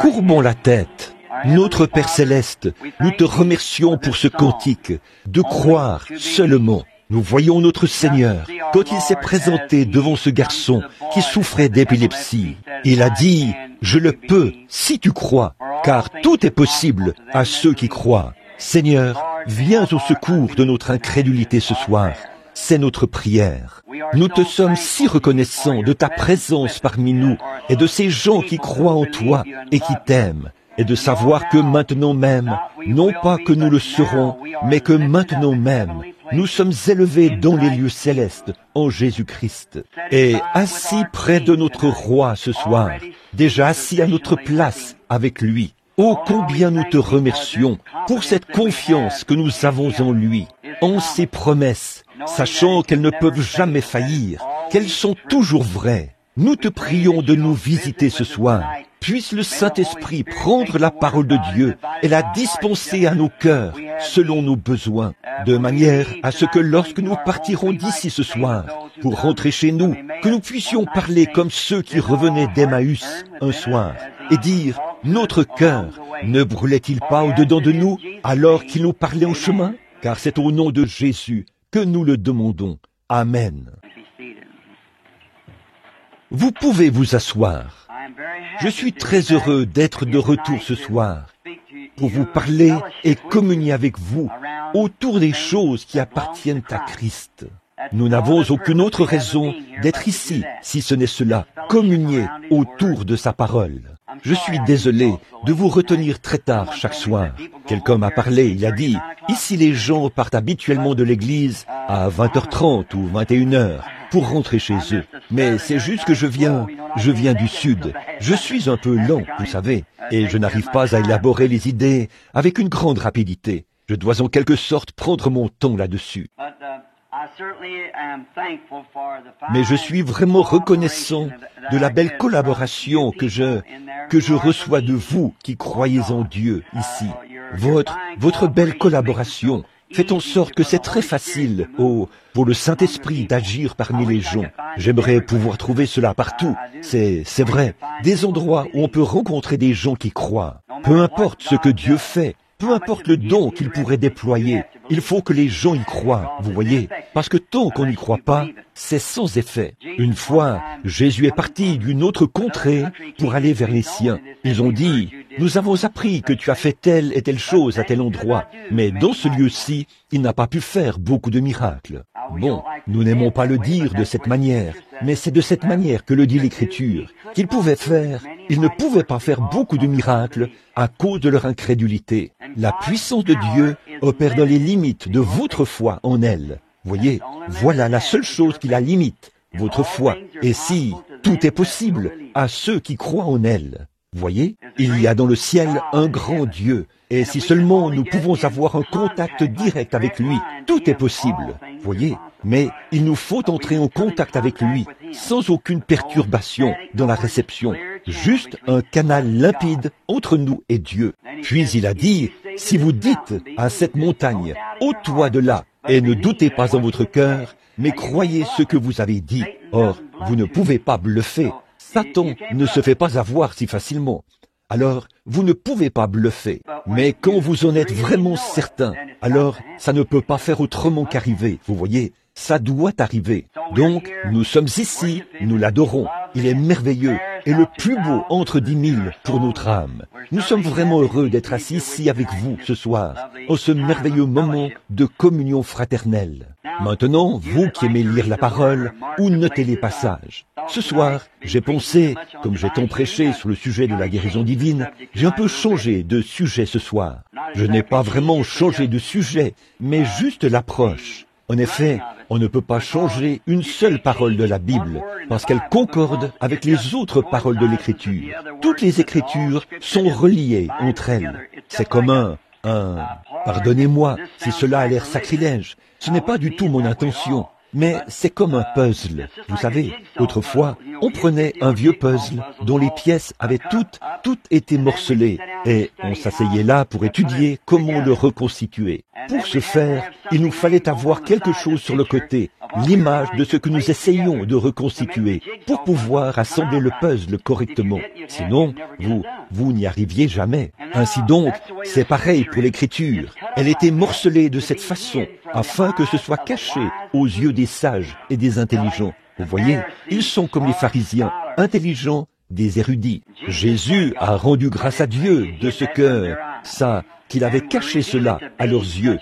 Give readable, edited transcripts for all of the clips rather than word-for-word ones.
Courbons la tête. Notre Père Céleste, nous te remercions pour ce cantique, de croire seulement. Nous voyons notre Seigneur, quand il s'est présenté devant ce garçon qui souffrait d'épilepsie. Il a dit, « Je le peux, si tu crois, car tout est possible à ceux qui croient. » Seigneur, viens au secours de notre incrédulité ce soir. C'est notre prière. Nous te sommes si reconnaissants de ta présence parmi nous et de ces gens qui croient en toi et qui t'aiment, et de savoir que maintenant même, non pas que nous le serons, mais que maintenant même, nous sommes élevés dans les lieux célestes en Jésus-Christ, et assis près de notre roi ce soir, déjà assis à notre place avec lui. Oh, combien nous te remercions pour cette confiance que nous avons en lui, en ses promesses, sachant qu'elles ne peuvent jamais faillir, qu'elles sont toujours vraies. Nous te prions de nous visiter ce soir. Puisse le Saint-Esprit prendre la parole de Dieu et la dispenser à nos cœurs selon nos besoins, de manière à ce que lorsque nous partirons d'ici ce soir, pour rentrer chez nous, que nous puissions parler comme ceux qui revenaient d'Emmaüs un soir, et dire, notre cœur ne brûlait-il pas au-dedans de nous alors qu'il nous parlait au chemin? Car c'est au nom de Jésus que nous le demandons. Amen. Vous pouvez vous asseoir. Je suis très heureux d'être de retour ce soir pour vous parler et communier avec vous autour des choses qui appartiennent à Christ. Nous n'avons aucune autre raison d'être ici, si ce n'est cela, communier autour de sa parole. Je suis désolé de vous retenir très tard chaque soir. Quelqu'un m'a parlé, il a dit, ici les gens partent habituellement de l'église à 20h30 ou 21h pour rentrer chez eux. Mais c'est juste que je viens du sud. Je suis un peu lent, vous savez, et je n'arrive pas à élaborer les idées avec une grande rapidité. Je dois en quelque sorte prendre mon temps là-dessus. Mais je suis vraiment reconnaissant de la belle collaboration que je reçois de vous qui croyez en Dieu ici. Votre belle collaboration fait en sorte que c'est très facile pour le Saint-Esprit d'agir parmi les gens. J'aimerais pouvoir trouver cela partout. C'est vrai, des endroits où on peut rencontrer des gens qui croient. Peu importe ce que Dieu fait, peu importe le don qu'il pourrait déployer, il faut que les gens y croient, vous voyez, parce que tant qu'on n'y croit pas, c'est sans effet. Une fois, Jésus est parti d'une autre contrée pour aller vers les siens. Ils ont dit, « Nous avons appris que tu as fait telle et telle chose à tel endroit, mais dans ce lieu-ci, il n'a pas pu faire beaucoup de miracles. » Bon, nous n'aimons pas le dire de cette manière, mais c'est de cette manière que le dit l'Écriture, qu'ils ils ne pouvaient pas faire beaucoup de miracles à cause de leur incrédulité. La puissance de Dieu opère dans les limites de votre foi en elle. Voyez, voilà la seule chose qui la limite, votre foi. Et si tout est possible à ceux qui croient en elle. Voyez, il y a dans le ciel un grand Dieu, et si seulement nous pouvons avoir un contact direct avec lui, tout est possible. Voyez, mais il nous faut entrer en contact avec lui, sans aucune perturbation dans la réception, juste un canal limpide entre nous et Dieu. Puis il a dit, si vous dites à cette montagne, ôte-toi de là, et ne doutez pas en votre cœur, mais croyez ce que vous avez dit. Or, vous ne pouvez pas bluffer. Satan ne se fait pas avoir si facilement. Alors, vous ne pouvez pas bluffer. Mais quand vous en êtes vraiment certain, alors ça ne peut pas faire autrement qu'arriver. Vous voyez, ça doit arriver. Donc, nous sommes ici, nous l'adorons. Il est merveilleux. est le plus beau entre 10 000 pour notre âme. Nous sommes vraiment heureux d'être assis ici avec vous ce soir, en ce merveilleux moment de communion fraternelle. Maintenant, vous qui aimez lire la parole ou noter les passages. Ce soir, j'ai pensé, comme j'ai tant prêché sur le sujet de la guérison divine, j'ai un peu changé de sujet ce soir. Je n'ai pas vraiment changé de sujet, mais juste l'approche. En effet, on ne peut pas changer une seule parole de la Bible, parce qu'elle concorde avec les autres paroles de l'Écriture. Toutes les Écritures sont reliées entre elles. C'est comme pardonnez-moi si cela a l'air sacrilège, ce n'est pas du tout mon intention, mais c'est comme un puzzle. Vous savez, autrefois, on prenait un vieux puzzle dont les pièces avaient toutes été morcelées, et on s'asseyait là pour étudier comment le reconstituer. Pour ce faire, il nous fallait avoir quelque chose sur le côté, l'image de ce que nous essayons de reconstituer, pour pouvoir assembler le puzzle correctement. Sinon, vous n'y arriviez jamais. Ainsi donc, c'est pareil pour l'écriture. Elle était morcelée de cette façon, afin que ce soit caché aux yeux des sages et des intelligents. Vous voyez, ils sont comme les pharisiens, intelligents, des érudits. Jésus a rendu grâce à Dieu de ce qu'il avait caché cela à leurs yeux,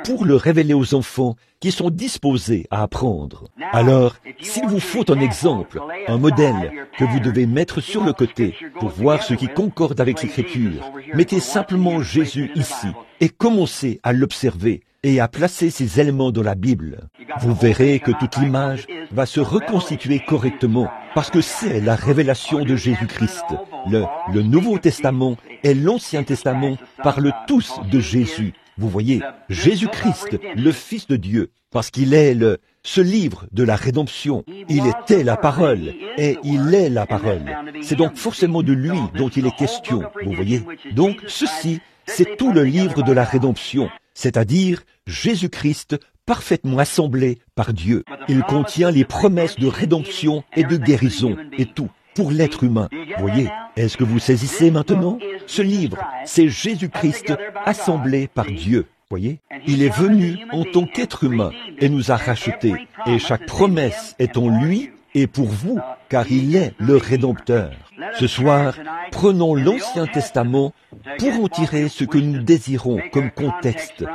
pour le révéler aux enfants qui sont disposés à apprendre. Alors, s'il vous faut un exemple, un modèle que vous devez mettre sur le côté pour voir ce qui concorde avec l'Écriture, mettez simplement Jésus ici et commencez à l'observer et à placer ces éléments dans la Bible. Vous verrez que toute l'image va se reconstituer correctement parce que c'est la révélation de Jésus-Christ. Le Nouveau Testament et l'Ancien Testament parlent tous de Jésus. Vous voyez, Jésus-Christ, le Fils de Dieu, parce qu'il est ce livre de la rédemption. Il était la parole, et il est la parole. C'est donc forcément de lui dont il est question, vous voyez. Donc, ceci, c'est tout le livre de la rédemption, c'est-à-dire Jésus-Christ parfaitement assemblé par Dieu. Il contient les promesses de rédemption et de guérison, et tout, pour l'être humain. Vous voyez, est-ce que vous saisissez maintenant? Ce livre, c'est Jésus-Christ assemblé par Dieu. Voyez, il est venu en tant qu'être humain et nous a rachetés. Et chaque promesse est en lui et pour vous, car il est le Rédempteur. Ce soir, prenons l'Ancien Testament pour en tirer ce que nous désirons comme contexte,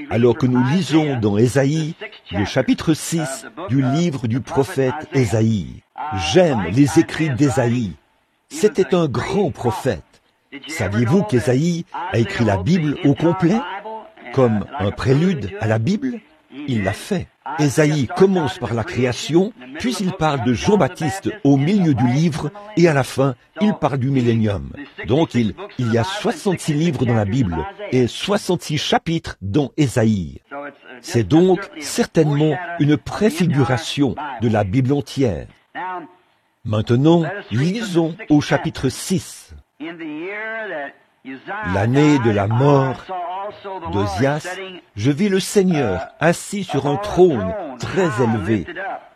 alors que nous lisons dans Ésaïe, le chapitre 6 du livre du prophète Ésaïe. J'aime les écrits d'Ésaïe. C'était un grand prophète. Saviez-vous qu'Ésaïe a écrit la Bible au complet, comme un prélude à la Bible? Il l'a fait. Ésaïe commence par la création, puis il parle de Jean-Baptiste au milieu du livre, et à la fin, il parle du millénium. Donc il y a 66 livres dans la Bible, et 66 chapitres dans Ésaïe. C'est donc certainement une préfiguration de la Bible entière. Maintenant, lisons au chapitre 6. L'année de la mort d'Ozias, je vis le Seigneur assis sur un trône très élevé,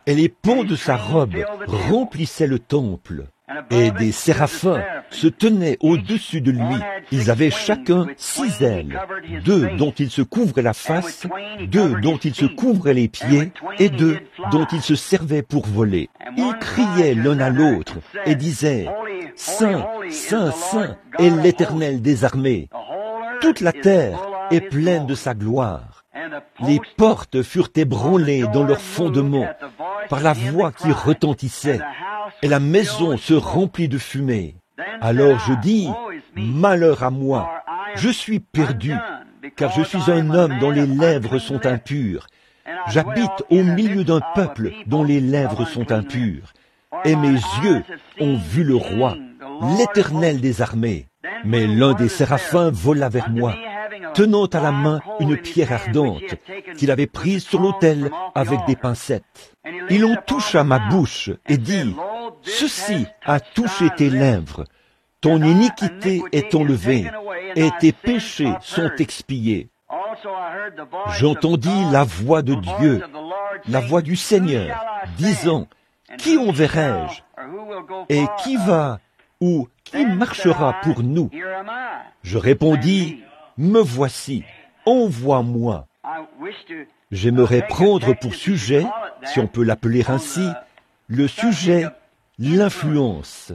et les pans de sa robe remplissaient le temple. Et des séraphins se tenaient au-dessus de lui. Ils avaient chacun 6 ailes, 2 dont ils se couvraient la face, 2 dont ils se couvraient les pieds, et 2 dont ils se servaient pour voler. Ils criaient l'un à l'autre et disaient « Saint, Saint, Saint est l'Éternel des armées. Toute la terre est pleine de sa gloire. » Les portes furent ébranlées dans leurs fondements par la voix qui retentissait, et la maison se remplit de fumée. Alors je dis, malheur à moi, je suis perdu, car je suis un homme dont les lèvres sont impures. J'habite au milieu d'un peuple dont les lèvres sont impures. Et mes yeux ont vu le roi, l'Éternel des armées. Mais l'un des séraphins vola vers moi, tenant à la main une pierre ardente qu'il avait prise sur l'autel avec des pincettes. Il en toucha ma bouche et dit, « Ceci a touché tes lèvres. Ton iniquité est enlevée et tes péchés sont expiés. » J'entendis la voix de Dieu, la voix du Seigneur, disant, « Qui enverrai-je? Et qui va ou qui marchera pour nous? » Je répondis, « Me voici, envoie-moi. » J'aimerais prendre pour sujet, si on peut l'appeler ainsi, le sujet, l'influence.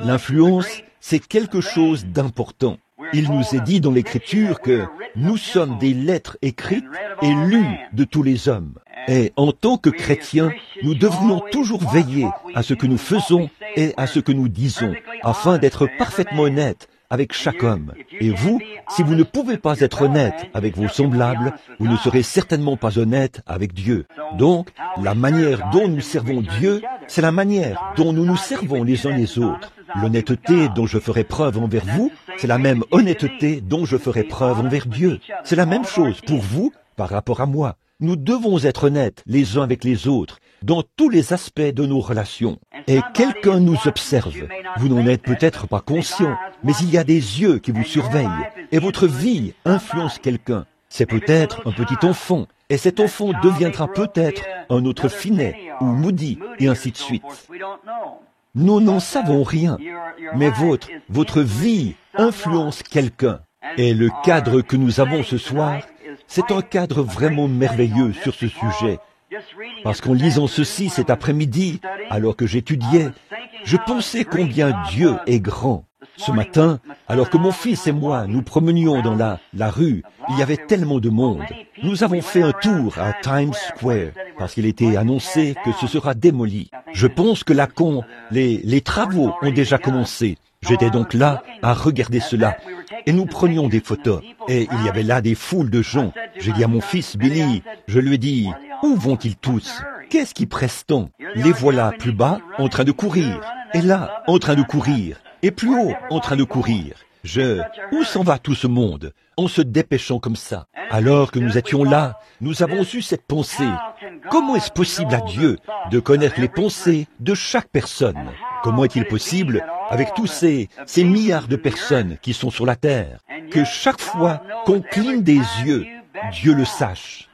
L'influence, c'est quelque chose d'important. Il nous est dit dans l'Écriture que nous sommes des lettres écrites et lues de tous les hommes. Et en tant que chrétiens, nous devrions toujours veiller à ce que nous faisons et à ce que nous disons, afin d'être parfaitement honnêtes avec chaque homme. Et vous, si vous ne pouvez pas être honnête avec vos semblables, vous ne serez certainement pas honnête avec Dieu. Donc, la manière dont nous servons Dieu, c'est la manière dont nous nous servons les uns les autres. L'honnêteté dont je ferai preuve envers vous, c'est la même honnêteté dont je ferai preuve envers Dieu. C'est la même chose pour vous par rapport à moi. Nous devons être honnêtes les uns avec les autres dans tous les aspects de nos relations. Et quelqu'un nous observe. Vous n'en êtes peut-être pas conscient, mais il y a des yeux qui vous surveillent. Et votre vie influence quelqu'un. C'est peut-être un petit enfant. Et cet enfant deviendra peut-être un autre Finney ou Moody, et ainsi de suite. Nous n'en savons rien, mais votre vie influence quelqu'un. Et le cadre que nous avons ce soir, c'est un cadre vraiment merveilleux sur ce sujet. Parce qu'en lisant ceci cet après-midi, alors que j'étudiais, je pensais combien Dieu est grand. Ce matin, alors que mon fils et moi nous promenions dans la rue, il y avait tellement de monde. Nous avons fait un tour à Times Square, parce qu'il était annoncé que ce sera démoli. Je pense que les travaux ont déjà commencé. J'étais donc là à regarder cela. Et nous prenions des photos. Et il y avait là des foules de gens. J'ai dit à mon fils, Billy, je lui ai dit, où vont-ils tous? Qu'est-ce qui presse tant? Les voilà plus bas, en train de courir. Et là, en train de courir. Et plus haut, en train de courir. Où s'en va tout ce monde? En se dépêchant comme ça. Alors que nous étions là, nous avons eu cette pensée. Comment est-ce possible à Dieu de connaître les pensées de chaque personne? Comment est-il possible, avec tous ces milliards de personnes qui sont sur la terre, que chaque fois qu'on cligne des yeux, Dieu le sache?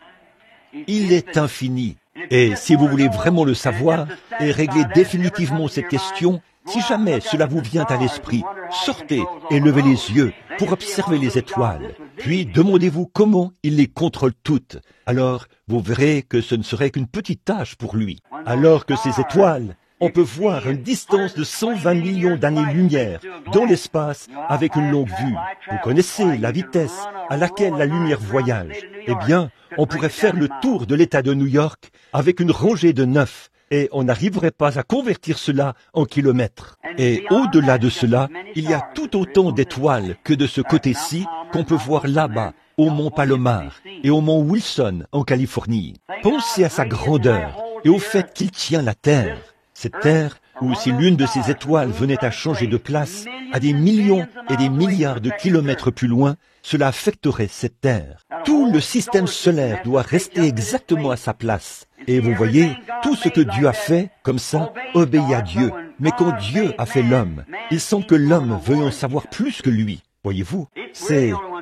Il est infini. Et si vous voulez vraiment le savoir et régler définitivement cette question, si jamais cela vous vient à l'esprit, sortez et levez les yeux pour observer les étoiles. Puis demandez-vous comment il les contrôle toutes. Alors, vous verrez que ce ne serait qu'une petite tâche pour lui. Alors que ces étoiles, on peut voir une distance de 120 millions d'années-lumière dans l'espace avec une longue vue. Vous connaissez la vitesse à laquelle la lumière voyage. Eh bien, on pourrait faire le tour de l'État de New York avec une rangée de 9. Et on n'arriverait pas à convertir cela en kilomètres. Et au-delà de cela, il y a tout autant d'étoiles que de ce côté-ci qu'on peut voir là-bas, au mont Palomar et au mont Wilson en Californie. Pensez à sa grandeur et au fait qu'il tient la Terre. Cette Terre, où si l'une de ces étoiles venait à changer de place, à des millions et des milliards de kilomètres plus loin, cela affecterait cette Terre. Tout le système solaire doit rester exactement à sa place. Et vous voyez, tout ce que Dieu a fait, comme ça, obéit à Dieu. Mais quand Dieu a fait l'homme, il semble que l'homme veuille en savoir plus que lui. Voyez-vous,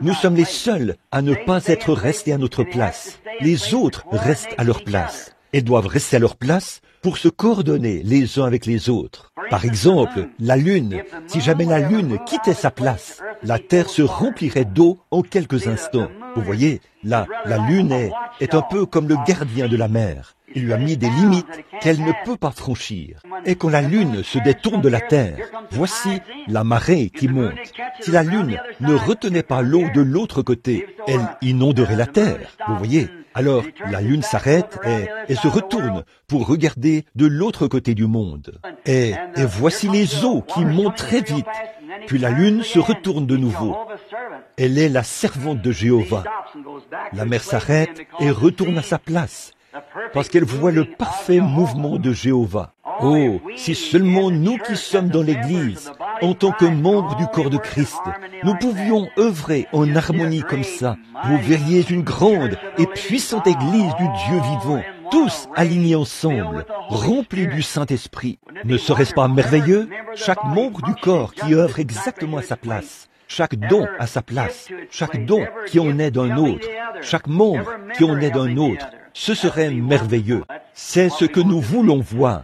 nous sommes les seuls à ne pas être restés à notre place. Les autres restent à leur place. Ils doivent rester à leur place pour se coordonner les uns avec les autres. Par exemple, la Lune, si jamais la Lune quittait sa place, la Terre se remplirait d'eau en quelques instants. Vous voyez, la Lune est un peu comme le gardien de la mer. Il lui a mis des limites qu'elle ne peut pas franchir. Et quand la Lune se détourne de la Terre, voici la marée qui monte. Si la Lune ne retenait pas l'eau de l'autre côté, elle inonderait la Terre. Vous voyez, alors la Lune s'arrête et se retourne pour regarder de l'autre côté du monde. Et voici les eaux qui montent très vite. Puis la Lune se retourne de nouveau. Elle est la servante de Jéhovah. La mer s'arrête et retourne à sa place, parce qu'elle voit le parfait mouvement de Jéhovah. Oh, si seulement nous qui sommes dans l'Église, en tant que membres du corps de Christ, nous pouvions œuvrer en harmonie comme ça, vous verriez une grande et puissante Église du Dieu vivant, tous alignés ensemble, remplis du Saint-Esprit. Ne serait-ce pas merveilleux? Chaque membre du corps qui œuvre exactement à sa place, chaque don à sa place, chaque don qui en est d'un autre, chaque membre qui en est d'un autre, ce serait merveilleux. C'est ce que nous voulons voir,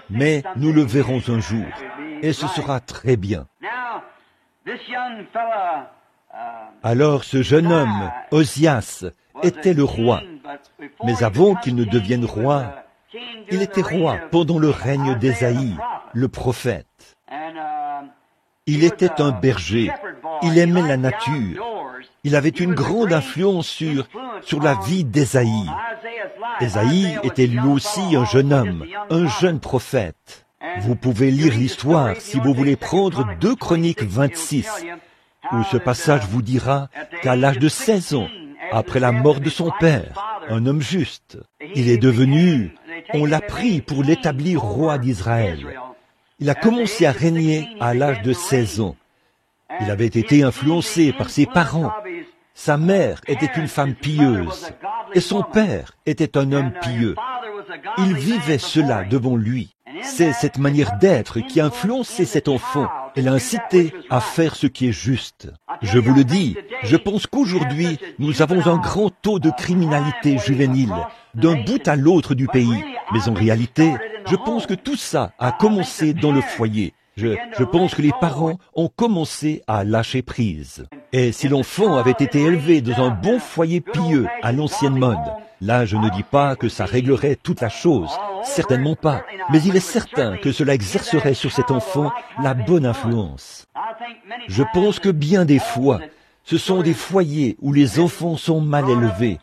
mais nous le verrons un jour, et ce sera très bien. Alors ce jeune homme, Osias, était le roi, mais avant qu'il ne devienne roi, il était roi pendant le règne d'Ésaïe, le prophète. Il était un berger. Il aimait la nature. Il avait une grande influence sur la vie d'Ésaïe. Ésaïe était lui aussi un jeune homme, un jeune prophète. Vous pouvez lire l'histoire si vous voulez prendre 2 Chroniques 26, où ce passage vous dira qu'à l'âge de 16 ans, après la mort de son père, un homme juste, il est devenu, on l'a pris pour l'établir roi d'Israël. Il a commencé à régner à l'âge de 16 ans. Il avait été influencé par ses parents. Sa mère était une femme pieuse et son père était un homme pieux. Il vivait cela devant lui. C'est cette manière d'être qui a influencé cet enfant et l'a incité à faire ce qui est juste. Je vous le dis, je pense qu'aujourd'hui, nous avons un grand taux de criminalité juvénile, d'un bout à l'autre du pays. Mais en réalité, je pense que tout ça a commencé dans le foyer. Je pense que les parents ont commencé à lâcher prise. Et si l'enfant avait été élevé dans un bon foyer pieux à l'ancienne mode, là je ne dis pas que ça réglerait toute la chose, certainement pas, mais il est certain que cela exercerait sur cet enfant la bonne influence. Je pense que bien des fois, ce sont des foyers où les enfants sont mal élevés,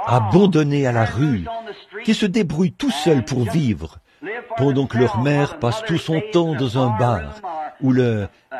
abandonnés à la rue, qui se débrouillent tout seuls pour vivre, pendant que leur mère passe tout son temps dans un bar,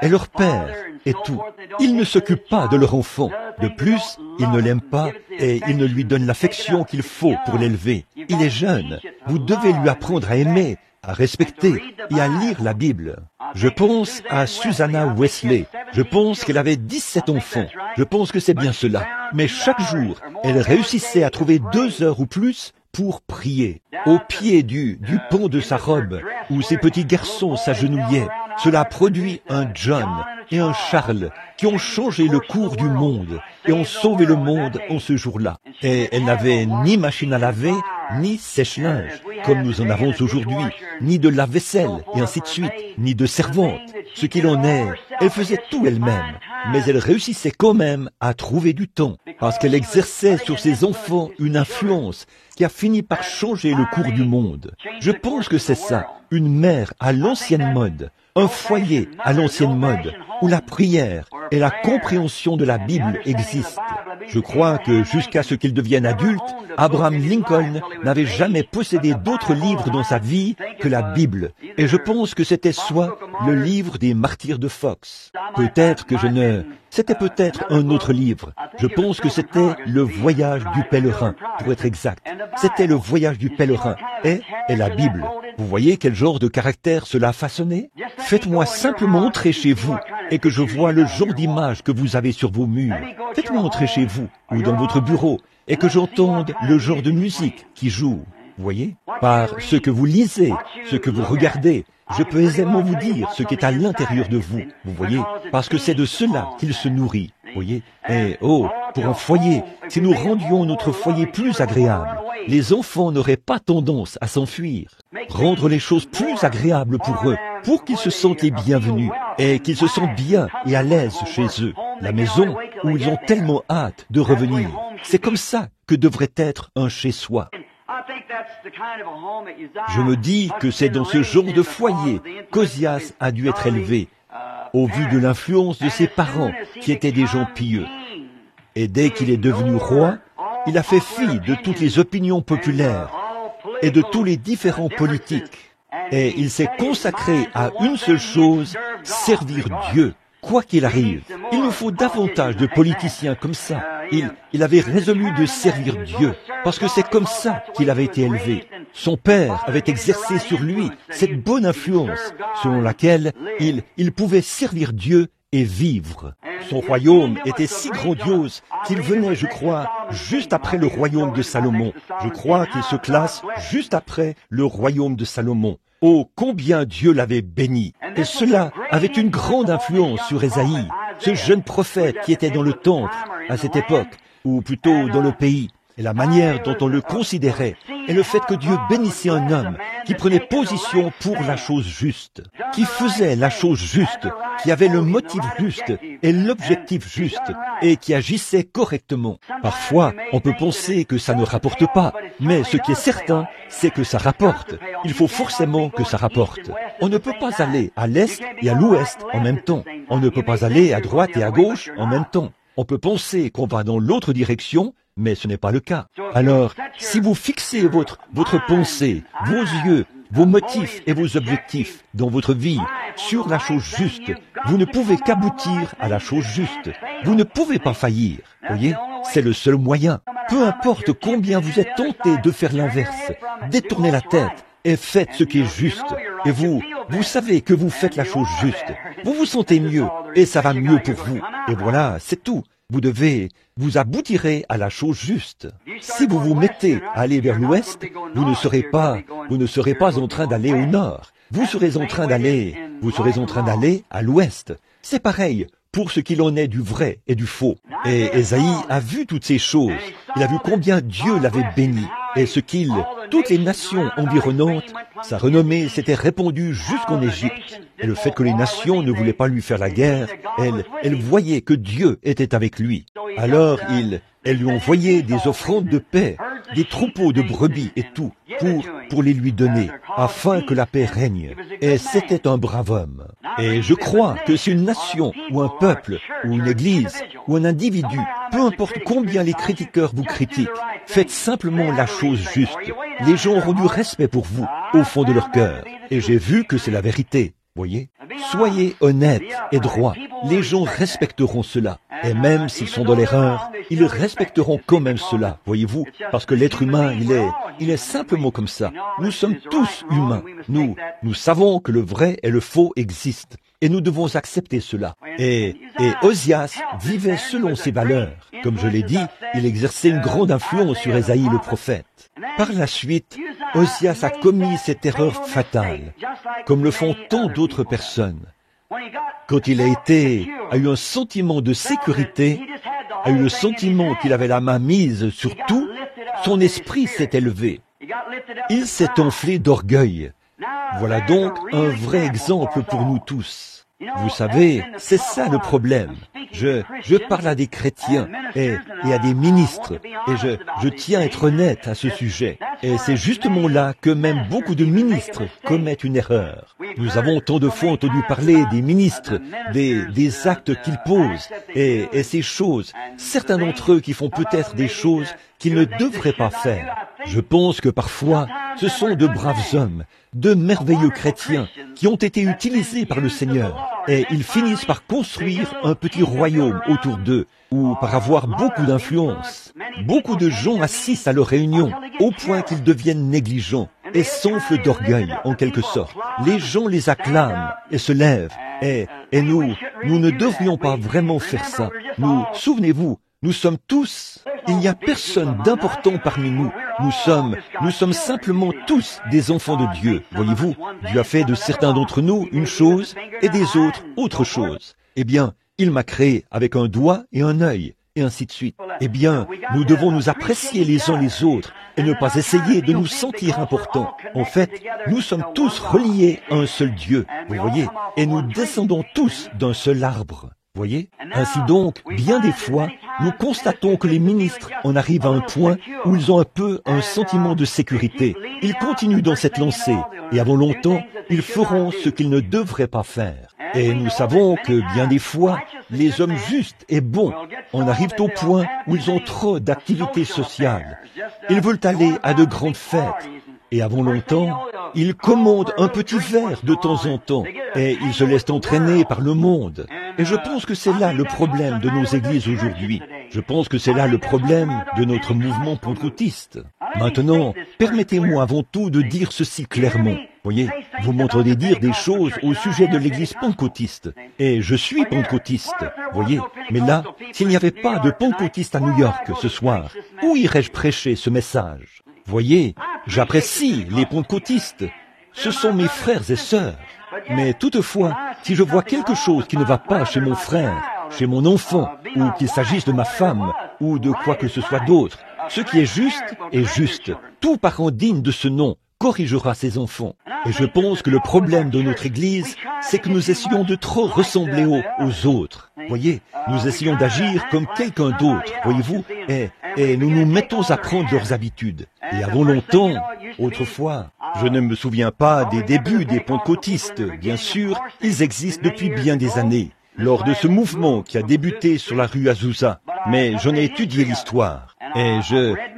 et leur père, et tout. Ils ne s'occupent pas de leur enfant. De plus, ils ne l'aiment pas et ils ne lui donnent l'affection qu'il faut pour l'élever. Il est jeune. Vous devez lui apprendre à aimer, à respecter et à lire la Bible. Je pense à Susanna Wesley. Je pense qu'elle avait 17 enfants. Je pense que c'est bien cela. Mais chaque jour, elle réussissait à trouver 2 heures ou plus pour prier. Au pied du pont de sa robe, où ses petits garçons s'agenouillaient, cela produit un John et un Charles qui ont changé le cours du monde et ont sauvé le monde en ce jour-là. Et elle n'avait ni machine à laver, ni sèche-linge, comme nous en avons aujourd'hui, ni de lave-vaisselle, et ainsi de suite, ni de servante. Ce qu'il en est, elle faisait tout elle-même, mais elle réussissait quand même à trouver du temps, parce qu'elle exerçait sur ses enfants une influence qui a fini par changer le cours du monde. Je pense que c'est ça, une mère à l'ancienne mode, un foyer à l'ancienne mode, où la prière et la compréhension de la Bible existent. Je crois que jusqu'à ce qu'il devienne adulte, Abraham Lincoln n'avait jamais possédé d'autres livres dans sa vie que la Bible. Et je pense que c'était soit le livre des martyrs de Fox. Peut-être que c'était peut-être un autre livre. Je pense que c'était le voyage du pèlerin, pour être exact. C'était le voyage du pèlerin et la Bible. Vous voyez quel genre de caractère cela a façonné? Faites-moi simplement entrer chez vous et que je vois le genre d'image que vous avez sur vos murs. Faites-moi entrer chez vous ou dans votre bureau et que j'entende le genre de musique qui joue. Vous voyez? Par ce que vous lisez, ce que vous regardez, je peux aisément vous dire ce qui est à l'intérieur de vous. Vous voyez? Parce que c'est de cela qu'il se nourrit. Vous voyez? Et pour un foyer, si nous rendions notre foyer plus agréable, les enfants n'auraient pas tendance à s'enfuir. Rendre les choses plus agréables pour eux, pour qu'ils se sentent les bienvenus et qu'ils se sentent bien et à l'aise chez eux. La maison où ils ont tellement hâte de revenir. C'est comme ça que devrait être un chez-soi. Je me dis que c'est dans ce genre de foyer qu'Ozias a dû être élevé, au vu de l'influence de ses parents qui étaient des gens pieux. Et dès qu'il est devenu roi, il a fait fi de toutes les opinions populaires et de tous les différents politiques. Et il s'est consacré à une seule chose, servir Dieu, quoi qu'il arrive. Il nous faut davantage de politiciens comme ça. Il avait résolu de servir Dieu, parce que c'est comme ça qu'il avait été élevé. Son père avait exercé sur lui cette bonne influence, selon laquelle il pouvait servir Dieu et vivre. Son royaume était si grandiose qu'il venait, je crois, juste après le royaume de Salomon. Je crois qu'il se classe juste après le royaume de Salomon. Oh, combien Dieu l'avait béni! Et cela avait une grande influence sur Ésaïe, ce jeune prophète qui était dans le temple à cette époque, ou plutôt dans le pays. Et la manière dont on le considérait, et le fait que Dieu bénissait un homme qui prenait position pour la chose juste, qui faisait la chose juste, qui avait le motif juste et l'objectif juste, et qui agissait correctement. Parfois, on peut penser que ça ne rapporte pas, mais ce qui est certain, c'est que ça rapporte. Il faut forcément que ça rapporte. On ne peut pas aller à l'est et à l'ouest en même temps. On ne peut pas aller à droite et à gauche en même temps. On peut penser qu'on va dans l'autre direction, mais ce n'est pas le cas. Alors, si vous fixez votre pensée, vos yeux, vos motifs et vos objectifs dans votre vie sur la chose juste, vous ne pouvez qu'aboutir à la chose juste. Vous ne pouvez pas faillir. Voyez, c'est le seul moyen. Peu importe combien vous êtes tenté de faire l'inverse, détournez la tête et faites ce qui est juste. Et vous savez que vous faites la chose juste. Vous vous sentez mieux et ça va mieux pour vous. Et voilà, c'est tout. Vous aboutirez à la chose juste. Si vous vous mettez à aller vers l'ouest, vous ne serez pas en train d'aller au nord. Vous serez en train d'aller à l'ouest. C'est pareil pour ce qu'il en est du vrai et du faux. Et Ésaïe a vu toutes ces choses. Il a vu combien Dieu l'avait béni et toutes les nations environnantes, sa renommée s'était répandue jusqu'en Égypte. Et le fait que les nations ne voulaient pas lui faire la guerre, elles voyaient que Dieu était avec lui. Alors elles lui envoyaient des offrandes de paix, des troupeaux de brebis et tout, pour les lui donner, afin que la paix règne. Et c'était un brave homme. Et je crois que si une nation, ou un peuple, ou une église, ou un individu, peu importe combien les critiqueurs vous critiquent, faites simplement la chose juste. Les gens auront du respect pour vous, au fond de leur cœur. Et j'ai vu que c'est la vérité. Voyez, soyez honnête et droit. Les gens respecteront cela. Et même s'ils sont dans l'erreur, ils respecteront quand même cela. Voyez-vous, parce que l'être humain, il est simplement comme ça. Nous sommes tous humains. Nous savons que le vrai et le faux existent. Et nous devons accepter cela. Et Osias vivait selon ses valeurs. Comme je l'ai dit, il exerçait une grande influence sur Ésaïe le prophète. Par la suite, Osias a commis cette erreur fatale, comme le font tant d'autres personnes. Quand il a eu un sentiment de sécurité, a eu le sentiment qu'il avait la main mise sur tout, son esprit s'est élevé. Il s'est enflé d'orgueil. Voilà donc un vrai exemple pour nous tous. Vous savez, c'est ça le problème. Je parle à des chrétiens et à des ministres, et je tiens à être honnête à ce sujet. Et c'est justement là que même beaucoup de ministres commettent une erreur. Nous avons tant de fois entendu parler des ministres, des actes qu'ils posent, et ces choses, certains d'entre eux qui font peut-être des choses qu'ils ne devraient pas faire. Je pense que parfois, ce sont de braves hommes, de merveilleux chrétiens qui ont été utilisés par le Seigneur, et ils finissent par construire un petit royaume autour d'eux, ou par avoir beaucoup d'influence. Beaucoup de gens assistent à leurs réunions, au point qu'ils deviennent négligents et s'enflent d'orgueil, en quelque sorte. Les gens les acclament et se lèvent, et nous ne devrions pas vraiment faire ça. Souvenez-vous, nous sommes tous, il n'y a personne d'important parmi nous. Nous sommes simplement tous des enfants de Dieu. Voyez-vous, Dieu a fait de certains d'entre nous une chose et des autres autre chose. Eh bien, il m'a créé avec un doigt et un œil, et ainsi de suite. Eh bien, nous devons nous apprécier les uns les autres et ne pas essayer de nous sentir importants. En fait, nous sommes tous reliés à un seul Dieu, vous voyez, et nous descendons tous d'un seul arbre. Voyez? Ainsi donc, bien des fois, nous constatons que les ministres en arrivent à un point où ils ont un peu un sentiment de sécurité. Ils continuent dans cette lancée, et avant longtemps, ils feront ce qu'ils ne devraient pas faire. Et nous savons que bien des fois, les hommes justes et bons en arrivent au point où ils ont trop d'activités sociales. Ils veulent aller à de grandes fêtes. Et avant longtemps, ils commandent un petit verre de temps en temps, et ils se laissent entraîner par le monde. Et je pense que c'est là le problème de nos églises aujourd'hui. Je pense que c'est là le problème de notre mouvement pentecôtiste. Maintenant, permettez-moi avant tout de dire ceci clairement. Voyez, vous m'entendez dire des choses au sujet de l'église pentecôtiste. Et je suis pentecôtiste, voyez. Mais là, s'il n'y avait pas de pentecôtiste à New York ce soir, où irais-je prêcher ce message? Voyez, j'apprécie les pentecôtistes. Ce sont mes frères et sœurs. Mais toutefois, si je vois quelque chose qui ne va pas chez mon frère, chez mon enfant, ou qu'il s'agisse de ma femme, ou de quoi que ce soit d'autre, ce qui est juste, tout parent digne de ce nom, corrigera ses enfants. Et je pense que le problème de notre Église, c'est que nous essayons de trop ressembler aux autres. Voyez, nous essayons d'agir comme quelqu'un d'autre, voyez-vous, et nous nous mettons à prendre leurs habitudes. Et avant longtemps, autrefois, je ne me souviens pas des débuts des pentecôtistes, bien sûr, ils existent depuis bien des années, lors de ce mouvement qui a débuté sur la rue Azusa. Mais j'en ai étudié l'histoire, et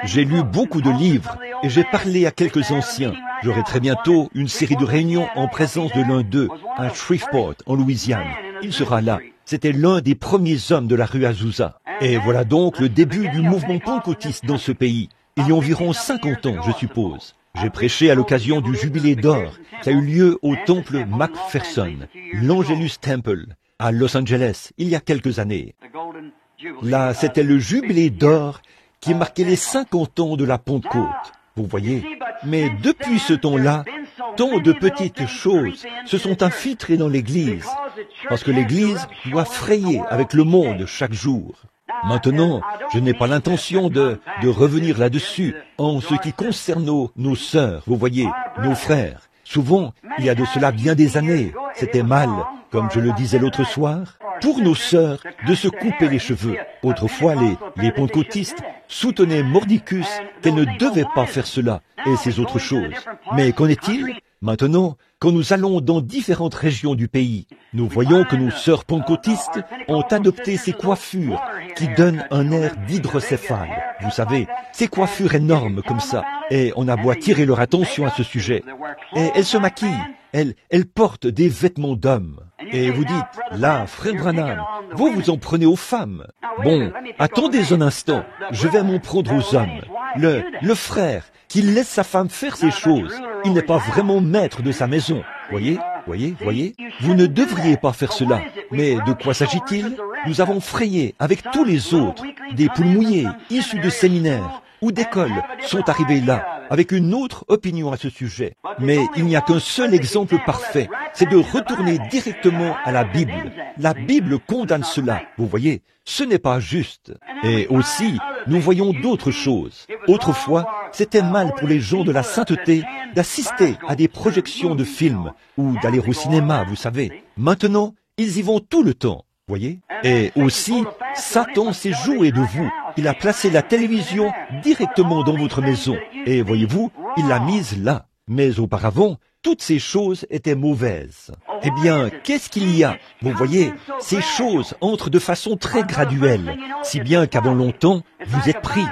j'ai lu beaucoup de livres, et j'ai parlé à quelques anciens. J'aurai très bientôt une série de réunions en présence de l'un d'eux, à Shreveport, en Louisiane. Il sera là. C'était l'un des premiers hommes de la rue Azusa. Et voilà donc le début du mouvement pentecôtiste dans ce pays. Il y a environ 50 ans, je suppose. J'ai prêché à l'occasion du jubilé d'or qui a eu lieu au temple McPherson, l'Angelus Temple, à Los Angeles, il y a quelques années. Là, c'était le jubilé d'or qui marquait les 50 ans de la Pentecôte. Vous voyez, mais depuis ce temps-là, tant de petites choses se sont infiltrées dans l'Église, parce que l'Église doit frayer avec le monde chaque jour. Maintenant, je n'ai pas l'intention de revenir là-dessus en ce qui concerne nos sœurs, vous voyez, nos frères. Souvent, il y a de cela bien des années, c'était mal, comme je le disais l'autre soir, pour nos sœurs de se couper les cheveux. Autrefois, les pentecôtistes soutenaient mordicus qu'elles ne devaient pas faire cela et ces autres choses. Mais qu'en est-il? Maintenant, quand nous allons dans différentes régions du pays, nous voyons que nos sœurs pentecôtistes ont adopté ces coiffures qui donnent un air d'hydrocéphale. Vous savez, ces coiffures énormes comme ça. Et on a beau attirer leur attention à ce sujet. Et elles se maquillent. Elles portent des vêtements d'hommes. Et vous dites, là, frère Branham, vous vous en prenez aux femmes. Bon, attendez un instant, je vais m'en prendre aux hommes. Le frère qui laisse sa femme faire ces choses, il n'est pas vraiment maître de sa maison. Voyez, vous ne devriez pas faire cela. Mais de quoi s'agit-il? Nous avons frayé avec tous les autres, des poules mouillées, issues de séminaires ou d'écoles, sont arrivés là, avec une autre opinion à ce sujet. Mais il n'y a qu'un seul exemple parfait, c'est de retourner directement à la Bible. La Bible condamne cela, vous voyez, ce n'est pas juste. Et aussi, nous voyons d'autres choses. Autrefois, c'était mal pour les gens de la sainteté d'assister à des projections de films ou d'aller au cinéma, vous savez. Maintenant, ils y vont tout le temps, voyez. Et aussi, Satan s'est joué de vous. Il a placé la télévision directement dans votre maison. Et voyez-vous, il l'a mise là. Mais auparavant, toutes ces choses étaient mauvaises. Eh bien, qu'est-ce qu'il y a? Vous voyez, ces choses entrent de façon très graduelle, si bien qu'avant longtemps, vous êtes pris.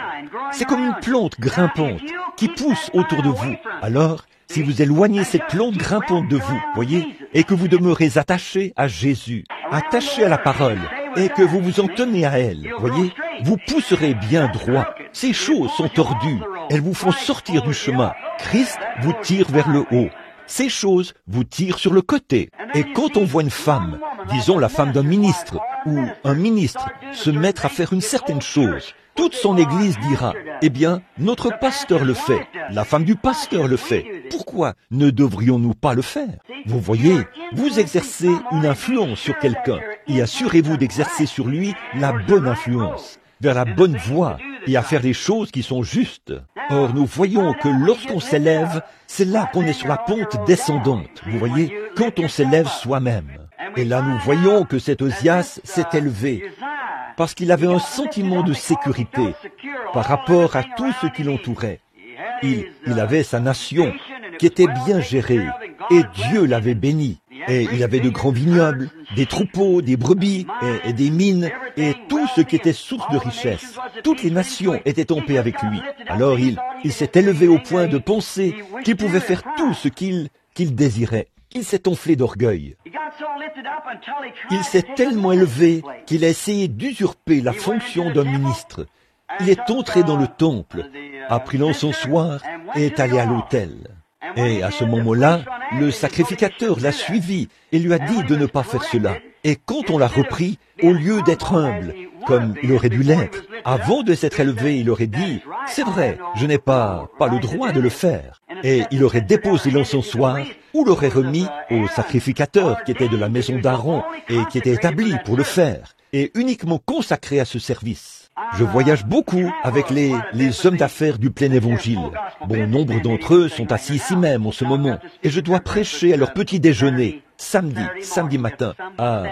C'est comme une plante grimpante qui pousse autour de vous. Alors, si vous éloignez cette plante grimpante de vous, voyez, et que vous demeurez attaché à Jésus, attaché à la parole, et que vous vous en tenez à elle, voyez, vous pousserez bien droit. Ces choses sont tordues, elles vous font sortir du chemin. Christ vous tire vers le haut. Ces choses vous tirent sur le côté. Et quand on voit une femme, disons la femme d'un ministre, ou un ministre, se mettre à faire une certaine chose, toute son église dira, eh bien, notre pasteur le fait, la femme du pasteur le fait. Pourquoi ne devrions-nous pas le faire? Vous voyez, vous exercez une influence sur quelqu'un, et assurez-vous d'exercer sur lui la bonne influence, vers la bonne voie, et à faire les choses qui sont justes. Or, nous voyons que lorsqu'on s'élève, c'est là qu'on est sur la pente descendante, vous voyez, quand on s'élève soi-même. Et là, nous voyons que cet Osias s'est élevé, parce qu'il avait un sentiment de sécurité par rapport à tout ce qui l'entourait. Il avait sa nation qui était bien gérée, et Dieu l'avait béni. Et il avait de grands vignobles, des troupeaux, des brebis, et des mines, et tout ce qui était source de richesse. Toutes les nations étaient en paix avec lui. Alors il s'est élevé au point de penser qu'il pouvait faire tout ce qu'il désirait. Il s'est enflé d'orgueil. Il s'est tellement élevé qu'il a essayé d'usurper la fonction d'un ministre. Il est entré dans le temple, a pris l'encensoir et est allé à l'autel. Et à ce moment-là, le sacrificateur l'a suivi et lui a dit de ne pas faire cela. Et quand on l'a repris, au lieu d'être humble, comme il aurait dû l'être, avant de s'être élevé, il aurait dit, « C'est vrai, je n'ai pas le droit de le faire. » Et il aurait déposé l'encensoir ou l'aurait remis au sacrificateur qui était de la maison d'Aaron et qui était établi pour le faire, et uniquement consacré à ce service. Je voyage beaucoup avec les hommes d'affaires du plein évangile. Bon nombre d'entre eux sont assis ici même en ce moment, et je dois prêcher à leur petit déjeuner, samedi matin, à,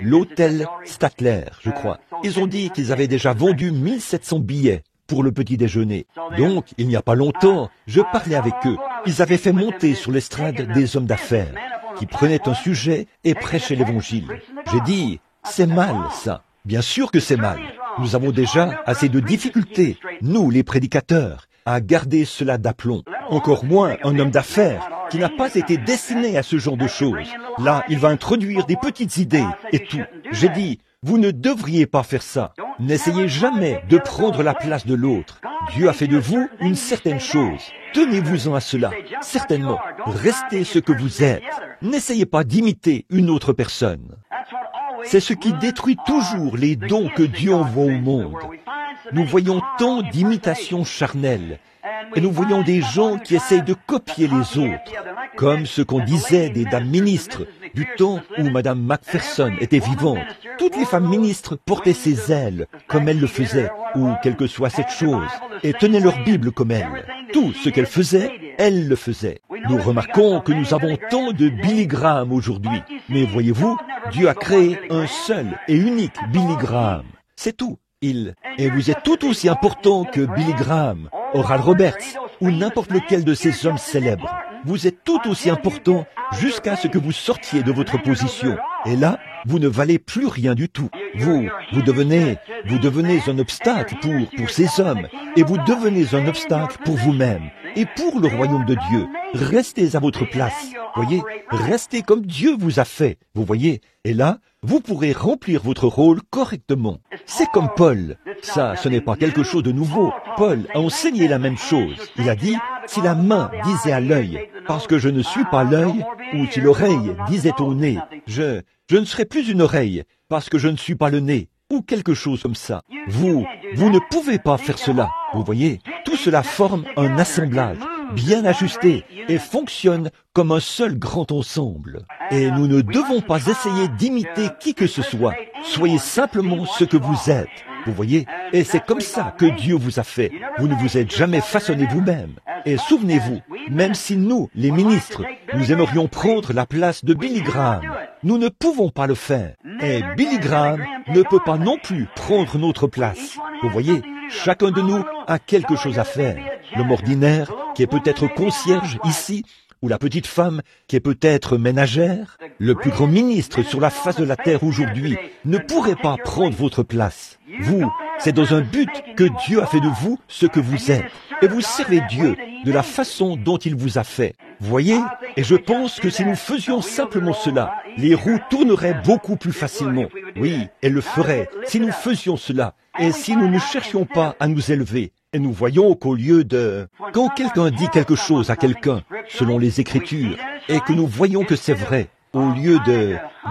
l'hôtel Statler, je crois. Ils ont dit qu'ils avaient déjà vendu 1700 billets pour le petit déjeuner. Donc, il n'y a pas longtemps, je parlais avec eux. Ils avaient fait monter sur l'estrade des hommes d'affaires, qui prenaient un sujet et prêchaient l'évangile. J'ai dit, c'est mal ça. Bien sûr que c'est mal. Nous avons déjà assez de difficultés, nous les prédicateurs, à garder cela d'aplomb. Encore moins un homme d'affaires qui n'a pas été destiné à ce genre de choses. Là, il va introduire des petites idées et tout. J'ai dit, vous ne devriez pas faire ça. N'essayez jamais de prendre la place de l'autre. Dieu a fait de vous une certaine chose. Tenez-vous-en à cela, certainement. Restez ce que vous êtes. N'essayez pas d'imiter une autre personne. C'est ce qui détruit toujours les dons que Dieu envoie au monde. Nous voyons tant d'imitations charnelles, et nous voyons des gens qui essayent de copier les autres, comme ce qu'on disait des dames ministres du temps où Madame Macpherson était vivante. Toutes les femmes ministres portaient ses ailes, comme elle le faisait, ou quelle que soit cette chose, et tenaient leur Bible comme elle. Tout ce qu'elle faisait, elle le faisait. Nous remarquons que nous avons tant de Billy Graham aujourd'hui, mais voyez-vous, Dieu a créé un seul et unique Billy Graham. C'est tout. Et vous êtes tout aussi important que Billy Graham, Oral Roberts, ou n'importe lequel de ces hommes célèbres. Vous êtes tout aussi important jusqu'à ce que vous sortiez de votre position. Et là, vous ne valez plus rien du tout. Vous devenez un obstacle pour ces hommes, et vous devenez un obstacle pour vous-même, et pour le royaume de Dieu. Restez à votre place, voyez, restez comme Dieu vous a fait, vous voyez, et là, vous pourrez remplir votre rôle correctement. C'est comme Paul. Ça, ce n'est pas quelque chose de nouveau. Paul a enseigné la même chose. Il a dit, si la main disait à l'œil, parce que je ne suis pas l'œil, ou si l'oreille disait au nez, je ne serai plus une oreille, parce que je ne suis pas le nez, ou quelque chose comme ça. Vous ne pouvez pas faire cela. Vous voyez, tout cela forme un assemblage, bien ajusté, et fonctionne comme un seul grand ensemble. Et nous ne devons pas essayer d'imiter qui que ce soit. Soyez simplement ce que vous êtes. Vous voyez, et c'est comme ça que Dieu vous a fait. Vous ne vous êtes jamais façonné vous-même. Et souvenez-vous, même si nous, les ministres, nous aimerions prendre la place de Billy Graham, nous ne pouvons pas le faire. Et Billy Graham ne peut pas non plus prendre notre place. Vous voyez, chacun de nous a quelque chose à faire. L'homme ordinaire, qui est peut-être concierge ici, ou la petite femme qui est peut-être ménagère, le plus grand ministre sur la face de la terre aujourd'hui ne pourrait pas prendre votre place. Vous, c'est dans un but que Dieu a fait de vous ce que vous êtes. Et vous servez Dieu de la façon dont il vous a fait. Voyez, et je pense que si nous faisions simplement cela, les roues tourneraient beaucoup plus facilement. Oui, elles le feraient, si nous faisions cela, et si nous ne cherchions pas à nous élever. Et nous voyons qu'au lieu de... Quand quelqu'un dit quelque chose à quelqu'un, selon les Écritures, et que nous voyons que c'est vrai, au lieu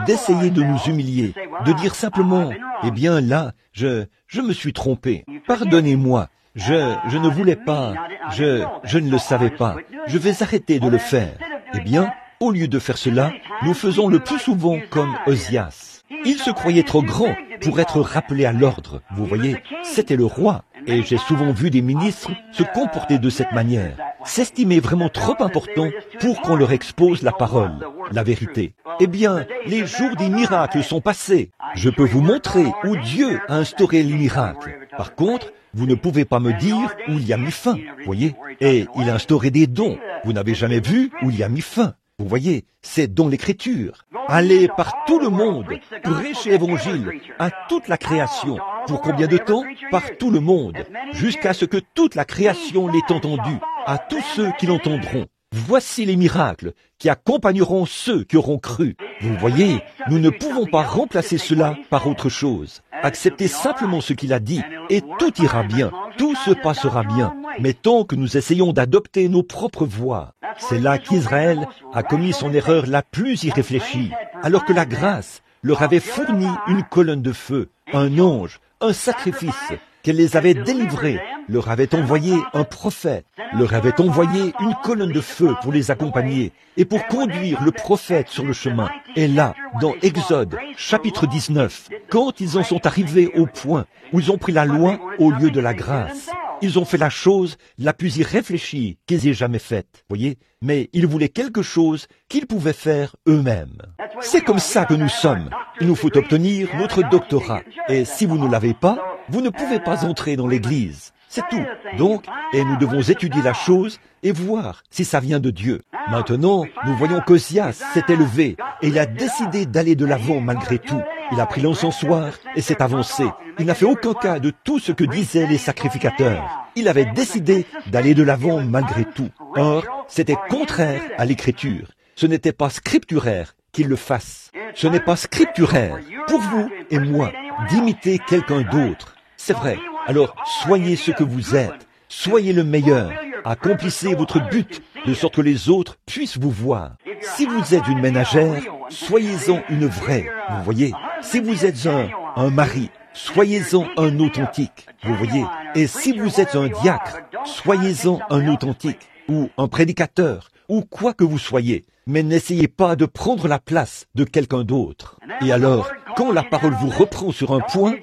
d'essayer de nous humilier, de dire simplement, eh bien là, je me suis trompé, pardonnez-moi, je ne voulais pas, je ne le savais pas, je vais arrêter de le faire. Eh bien, au lieu de faire cela, nous faisons le plus souvent comme Osias. Il se croyait trop grand pour être rappelé à l'ordre, vous voyez, c'était le roi. Et j'ai souvent vu des ministres se comporter de cette manière, s'estimer vraiment trop important pour qu'on leur expose la parole, la vérité. Eh bien, les jours des miracles sont passés. Je peux vous montrer où Dieu a instauré les miracles. Par contre, vous ne pouvez pas me dire où il y a mis fin, voyez. Et il a instauré des dons. Vous n'avez jamais vu où il y a mis fin. Vous voyez, c'est dans l'Écriture. Allez par tout le monde, prêchez l'Évangile à toute la création. Pour combien de temps? Par tout le monde, jusqu'à ce que toute la création l'ait entendu, à tous ceux qui l'entendront. Voici les miracles qui accompagneront ceux qui auront cru. Vous voyez, nous ne pouvons pas remplacer cela par autre chose. Acceptez simplement ce qu'il a dit et tout ira bien, tout se passera bien. Mais tant que nous essayons d'adopter nos propres voies, c'est là qu'Israël a commis son erreur la plus irréfléchie, alors que la grâce leur avait fourni une colonne de feu, un ange, un sacrifice, qu'elle les avait délivrés, leur avait envoyé un prophète, leur avait envoyé une colonne de feu pour les accompagner et pour conduire le prophète sur le chemin. Et là, dans Exode, chapitre 19, quand ils en sont arrivés au point où ils ont pris la loi au lieu de la grâce, ils ont fait la chose la plus irréfléchie qu'ils aient jamais faite, voyez? Mais ils voulaient quelque chose qu'ils pouvaient faire eux-mêmes. C'est comme ça que nous sommes. Il nous faut obtenir notre doctorat. Et si vous ne l'avez pas, vous ne pouvez pas entrer dans l'Église. C'est tout. Donc, et nous devons étudier la chose et voir si ça vient de Dieu. Maintenant, nous voyons qu'Osias s'est élevé et il a décidé d'aller de l'avant malgré tout. Il a pris l'encensoir et s'est avancé. Il n'a fait aucun cas de tout ce que disaient les sacrificateurs. Il avait décidé d'aller de l'avant malgré tout. Or, c'était contraire à l'Écriture. Ce n'était pas scripturaire qu'il le fasse. Ce n'est pas scripturaire pour vous et moi d'imiter quelqu'un d'autre. C'est vrai. Alors, soyez ce que vous êtes. Soyez le meilleur. Accomplissez votre but de sorte que les autres puissent vous voir. Si vous êtes une ménagère, soyez-en une vraie. Vous voyez? Si vous êtes un mari, soyez-en un authentique. Vous voyez? Et si vous êtes un diacre, soyez-en un authentique. Ou un prédicateur, ou quoi que vous soyez. Mais n'essayez pas de prendre la place de quelqu'un d'autre. Et alors, quand la parole vous reprend sur un point,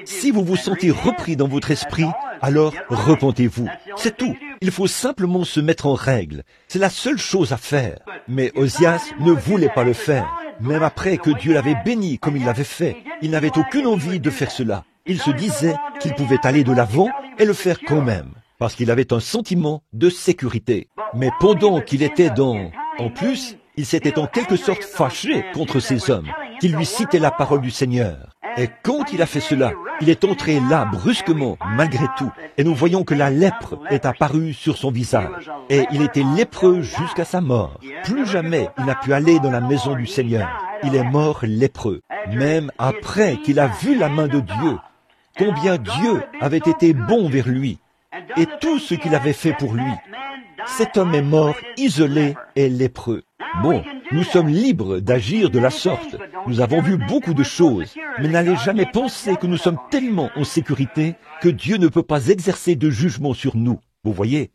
si vous vous sentez repris dans votre esprit, alors repentez-vous. C'est tout. Il faut simplement se mettre en règle. C'est la seule chose à faire. Mais Osias ne voulait pas le faire. Même après que Dieu l'avait béni comme il l'avait fait, il n'avait aucune envie de faire cela. Il se disait qu'il pouvait aller de l'avant et le faire quand même, parce qu'il avait un sentiment de sécurité. Mais pendant qu'il était en plus, il s'était en quelque sorte fâché contre ces hommes, qui lui citaient la parole du Seigneur. Et quand il a fait cela, il est entré là brusquement, malgré tout, et nous voyons que la lèpre est apparue sur son visage. Et il était lépreux jusqu'à sa mort. Plus jamais il n'a pu aller dans la maison du Seigneur. Il est mort lépreux, même après qu'il a vu la main de Dieu, combien Dieu avait été bon vers lui, et tout ce qu'il avait fait pour lui. Cet homme est mort, isolé et lépreux. Bon, nous sommes libres d'agir de la sorte. Nous avons vu beaucoup de choses, mais n'allez jamais penser que nous sommes tellement en sécurité que Dieu ne peut pas exercer de jugement sur nous. Vous voyez?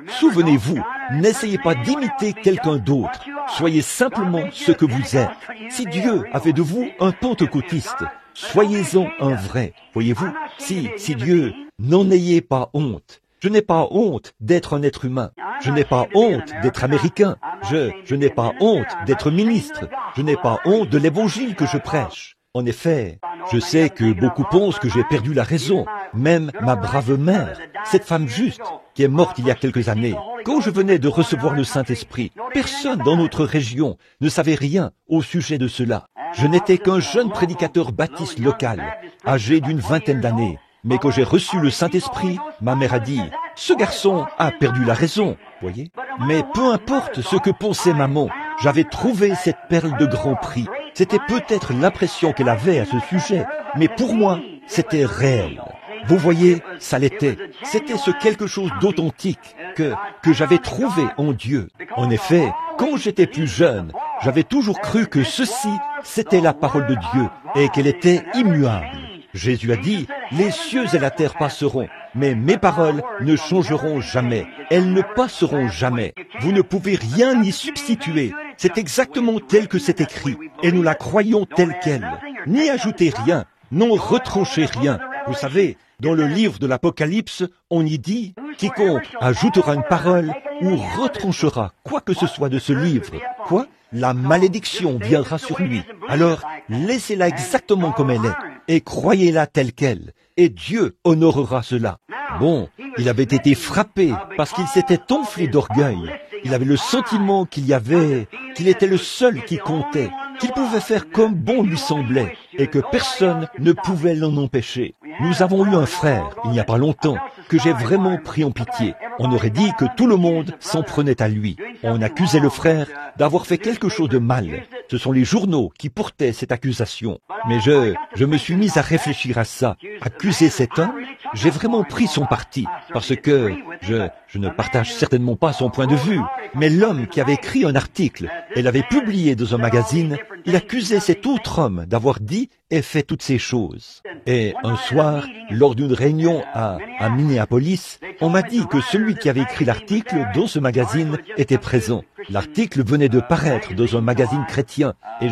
Souvenez-vous, n'essayez pas d'imiter quelqu'un d'autre. Soyez simplement ce que vous êtes. Si Dieu a fait de vous un pentecôtiste, soyez-en un vrai. Voyez-vous? Si Dieu, n'en ayez pas honte. Je n'ai pas honte d'être un être humain. Je n'ai pas honte d'être américain. Je n'ai pas honte d'être ministre. Je n'ai pas honte de l'évangile que je prêche. En effet, je sais que beaucoup pensent que j'ai perdu la raison. Même ma brave mère, cette femme juste, qui est morte il y a quelques années, quand je venais de recevoir le Saint-Esprit, personne dans notre région ne savait rien au sujet de cela. Je n'étais qu'un jeune prédicateur baptiste local, âgé d'une vingtaine d'années. Mais quand j'ai reçu le Saint-Esprit, ma mère a dit, « Ce garçon a perdu la raison. » Voyez? Mais peu importe ce que pensait maman, j'avais trouvé cette perle de grand prix. C'était peut-être l'impression qu'elle avait à ce sujet, mais pour moi, c'était réel. Vous voyez, ça l'était. C'était ce quelque chose d'authentique que j'avais trouvé en Dieu. En effet, quand j'étais plus jeune, j'avais toujours cru que ceci, c'était la parole de Dieu et qu'elle était immuable. Jésus a dit, « Les cieux et la terre passeront, mais mes paroles ne changeront jamais. Elles ne passeront jamais. Vous ne pouvez rien y substituer. C'est exactement tel que c'est écrit, et nous la croyons telle qu'elle. N'y ajoutez rien, non retranchez rien. » Vous savez, dans le livre de l'Apocalypse, on y dit, « Quiconque ajoutera une parole ou retranchera quoi que ce soit de ce livre, quoi ? La malédiction viendra sur lui. Alors, laissez-la exactement comme elle est, et croyez-la telle qu'elle, et Dieu honorera cela. » Bon, il avait été frappé parce qu'il s'était enflé d'orgueil. Il avait le sentiment qu'il était le seul qui comptait, qu'il pouvait faire comme bon lui semblait, et que personne ne pouvait l'en empêcher. Nous avons eu un frère, il n'y a pas longtemps, que j'ai vraiment pris en pitié. On aurait dit que tout le monde s'en prenait à lui. On accusait le frère d'avoir fait quelque chose de mal. Ce sont les journaux qui portaient cette accusation. Mais je me suis mis à réfléchir à ça. Accuser cet homme, j'ai vraiment pris son parti, parce que je ne partage certainement pas son point de vue. Mais l'homme qui avait écrit un article elle avait publié dans un magazine, il accusait cet autre homme d'avoir dit et fait toutes ces choses. Et un soir, lors d'une réunion à Minneapolis, on m'a dit que celui qui avait écrit l'article dans ce magazine était présent. L'article venait de paraître dans un magazine chrétien et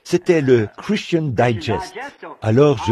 c'était le Christian Digest. Alors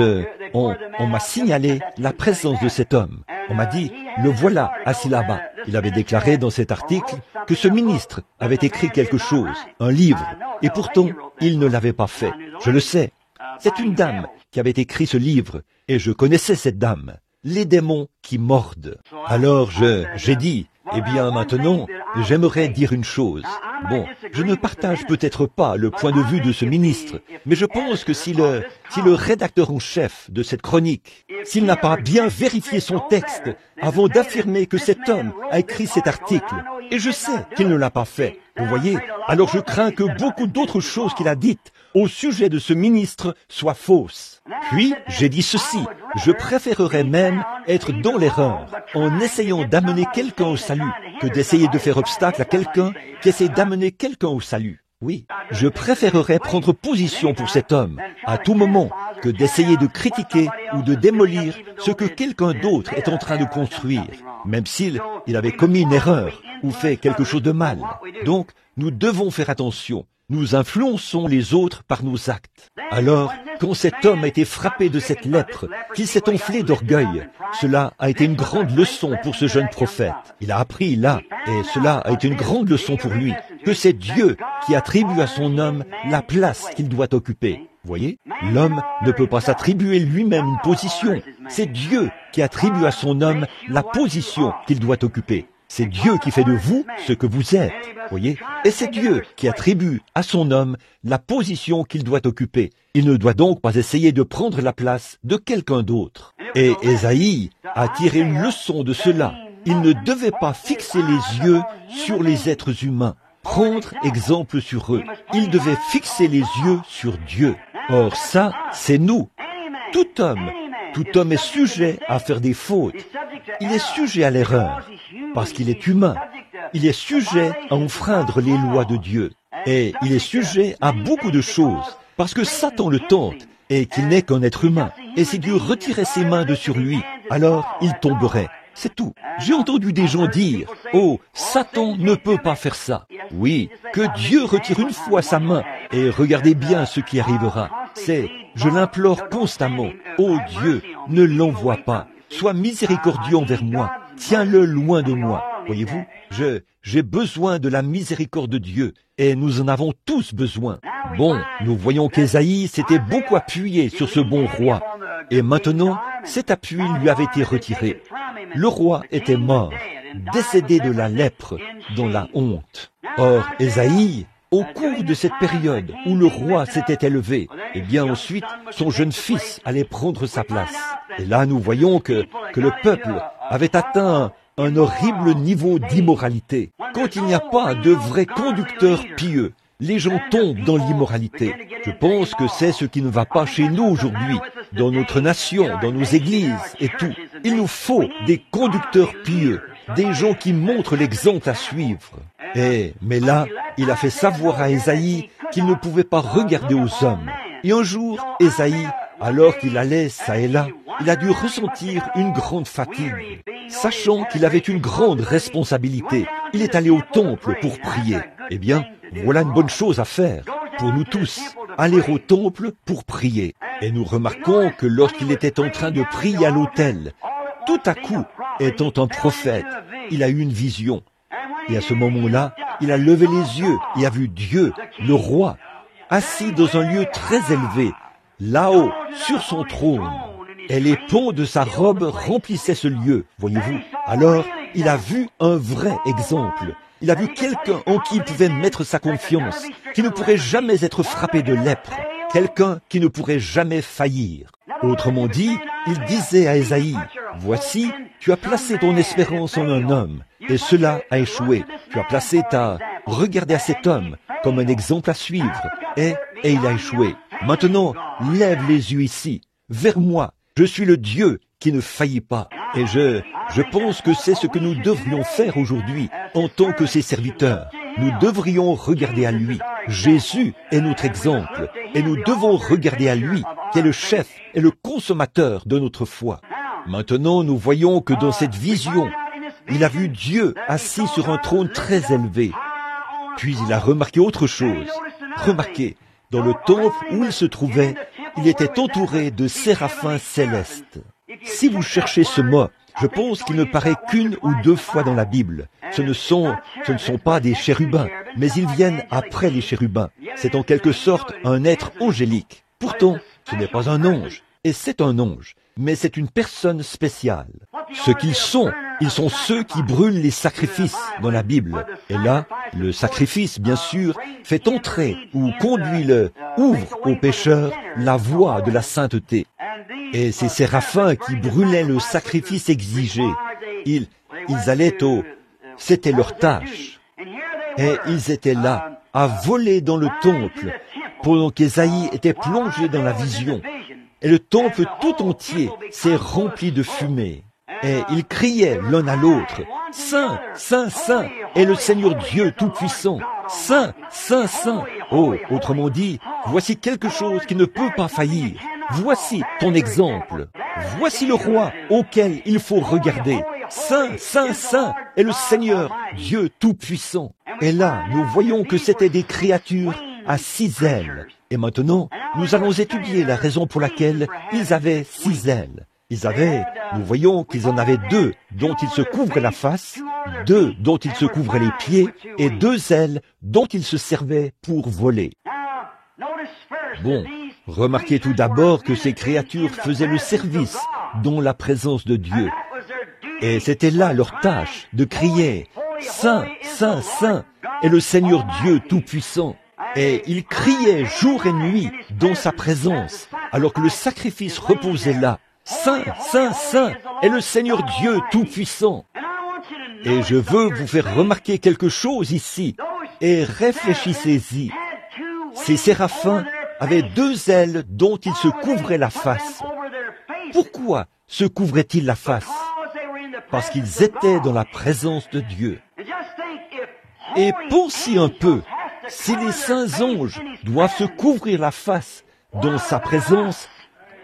on m'a signalé la présence de cet homme. On m'a dit, le voilà assis là-bas. Il avait déclaré dans cet article que ce ministre avait écrit quelque chose, un livre, et pourtant il ne l'avait pas fait. Je le sais. C'est une dame qui avait écrit ce livre, et je connaissais cette dame. Les démons qui mordent. Alors j'ai dit, eh bien maintenant, j'aimerais dire une chose. Bon, je ne partage peut-être pas le point de vue de ce ministre, mais je pense que si le rédacteur en chef de cette chronique, s'il n'a pas bien vérifié son texte avant d'affirmer que cet homme a écrit cet article, et je sais qu'il ne l'a pas fait, vous voyez, alors je crains que beaucoup d'autres choses qu'il a dites au sujet de ce ministre soient fausses. Puis, j'ai dit ceci, je préférerais même être dans l'erreur en essayant d'amener quelqu'un au salut que d'essayer de faire obstacle à quelqu'un qui essaie d'amener quelqu'un au salut. Oui, je préférerais prendre position pour cet homme à tout moment que d'essayer de critiquer ou de démolir ce que quelqu'un d'autre est en train de construire, même s'il avait commis une erreur ou fait quelque chose de mal. Donc, nous devons faire attention. Nous influençons les autres par nos actes. Alors, quand cet homme a été frappé de cette lèpre, qu'il s'est enflé d'orgueil, cela a été une grande leçon pour ce jeune prophète. Il a appris là, et cela a été une grande leçon pour lui, que c'est Dieu qui attribue à son homme la place qu'il doit occuper. Voyez, l'homme ne peut pas s'attribuer lui-même une position. C'est Dieu qui attribue à son homme la position qu'il doit occuper. C'est Dieu qui fait de vous ce que vous êtes, voyez, et c'est Dieu qui attribue à son homme la position qu'il doit occuper. Il ne doit donc pas essayer de prendre la place de quelqu'un d'autre. Et Ésaïe a tiré une leçon de cela. Il ne devait pas fixer les yeux sur les êtres humains, prendre exemple sur eux. Il devait fixer les yeux sur Dieu. Or ça, c'est nous. Tout homme est sujet à faire des fautes. Il est sujet à l'erreur, parce qu'il est humain. Il est sujet à enfreindre les lois de Dieu. Et il est sujet à beaucoup de choses, parce que Satan le tente, et qu'il n'est qu'un être humain. Et si Dieu retirait ses mains de sur lui, alors il tomberait. C'est tout. J'ai entendu des gens dire, « Oh, Satan ne peut pas faire ça. » Oui, que Dieu retire une fois sa main, et regardez bien ce qui arrivera. Je l'implore constamment, « Oh Dieu, ne l'envoie pas. Sois miséricordieux envers moi. Tiens-le loin de moi. » Voyez-vous, j'ai besoin de la miséricorde de Dieu, et nous en avons tous besoin. Bon, nous voyons qu'Ésaïe s'était beaucoup appuyé sur ce bon roi, et maintenant, cet appui lui avait été retiré. Le roi était mort, décédé de la lèpre, dans la honte. Or, Ésaïe, au cours de cette période où le roi s'était élevé, eh bien ensuite, son jeune fils allait prendre sa place. Et là, nous voyons que le peuple avait atteint un horrible niveau d'immoralité. Quand il n'y a pas de vrais conducteurs pieux, les gens tombent dans l'immoralité. Je pense que c'est ce qui ne va pas chez nous aujourd'hui, dans notre nation, dans nos églises et tout. Il nous faut des conducteurs pieux, des gens qui montrent l'exemple à suivre. Mais là, il a fait savoir à Ésaïe qu'il ne pouvait pas regarder aux hommes. Et un jour, Ésaïe, alors qu'il allait ça et là, il a dû ressentir une grande fatigue. Sachant qu'il avait une grande responsabilité, il est allé au temple pour prier. Eh bien, voilà une bonne chose à faire pour nous tous, aller au temple pour prier. Et nous remarquons que lorsqu'il était en train de prier à l'autel, tout à coup, étant un prophète, il a eu une vision. Et à ce moment-là, il a levé les yeux et a vu Dieu, le roi, assis dans un lieu très élevé, là-haut, sur son trône. Et les pans de sa robe remplissaient ce lieu, voyez-vous. Alors, il a vu un vrai exemple. Il a vu quelqu'un en qui il pouvait mettre sa confiance, qui ne pourrait jamais être frappé de lèpre, quelqu'un qui ne pourrait jamais faillir. Autrement dit, il disait à Ésaïe, « Voici, tu as placé ton espérance en un homme, et cela a échoué. Tu as placé regardez à cet homme comme un exemple à suivre, et il a échoué. Maintenant, lève les yeux ici, vers moi. Je suis le Dieu qui ne faillit pas. » Et je pense que c'est ce que nous devrions faire aujourd'hui en tant que ses serviteurs. nous devrions regarder à lui. Jésus est notre exemple, et nous devons regarder à lui, qui est le chef et le consommateur de notre foi. Maintenant, nous voyons que dans cette vision, il a vu Dieu assis sur un trône très élevé. Puis il a remarqué autre chose. Remarquez, dans le temple où il se trouvait, il était entouré de séraphins célestes. Si vous cherchez ce mot, je pense qu'il ne paraît qu'une ou deux fois dans la Bible. Ce ne sont pas des chérubins, mais ils viennent après les chérubins. C'est en quelque sorte un être angélique. Pourtant, ce n'est pas un ange, et c'est un ange, mais c'est une personne spéciale. Ce qu'ils sont ceux qui brûlent les sacrifices dans la Bible. Et là, le sacrifice, bien sûr, fait entrer ou ouvre aux pécheurs la voie de la sainteté. Et ces séraphins qui brûlaient le sacrifice exigé, ils allaient c'était leur tâche. Et ils étaient là, à voler dans le temple, pendant qu'Ésaïe était plongé dans la vision. Et le temple tout entier s'est rempli de fumée. Et ils criaient l'un à l'autre, « Saint, Saint, Saint est le Seigneur Dieu Tout-Puissant. Saint, Saint, Saint. » Oh, autrement dit, voici quelque chose qui ne peut pas faillir. Voici ton exemple. Voici le roi auquel il faut regarder. Saint, Saint, Saint est le Seigneur Dieu Tout-Puissant. Et là, nous voyons que c'étaient des créatures à 6 ailes. Et maintenant, nous allons étudier la raison pour laquelle ils avaient 6 ailes. Nous voyons qu'ils en avaient 2 dont ils se couvraient la face, 2 dont ils se couvraient les pieds, et 2 ailes dont ils se servaient pour voler. Bon, remarquez tout d'abord que ces créatures faisaient le service dans la présence de Dieu. Et c'était là leur tâche, de crier « Saint, Saint, Saint est le Seigneur Dieu Tout-Puissant ». Et ils criaient jour et nuit dans sa présence, alors que le sacrifice reposait là. Saint, Saint, Saint est le Seigneur Dieu Tout-Puissant. Et je veux vous faire remarquer quelque chose ici, et réfléchissez-y. Ces séraphins avaient 2 ailes dont ils se couvraient la face. Pourquoi se couvraient-ils la face? Parce qu'ils étaient dans la présence de Dieu. Et pensez un peu, si les saints anges doivent se couvrir la face dans sa présence,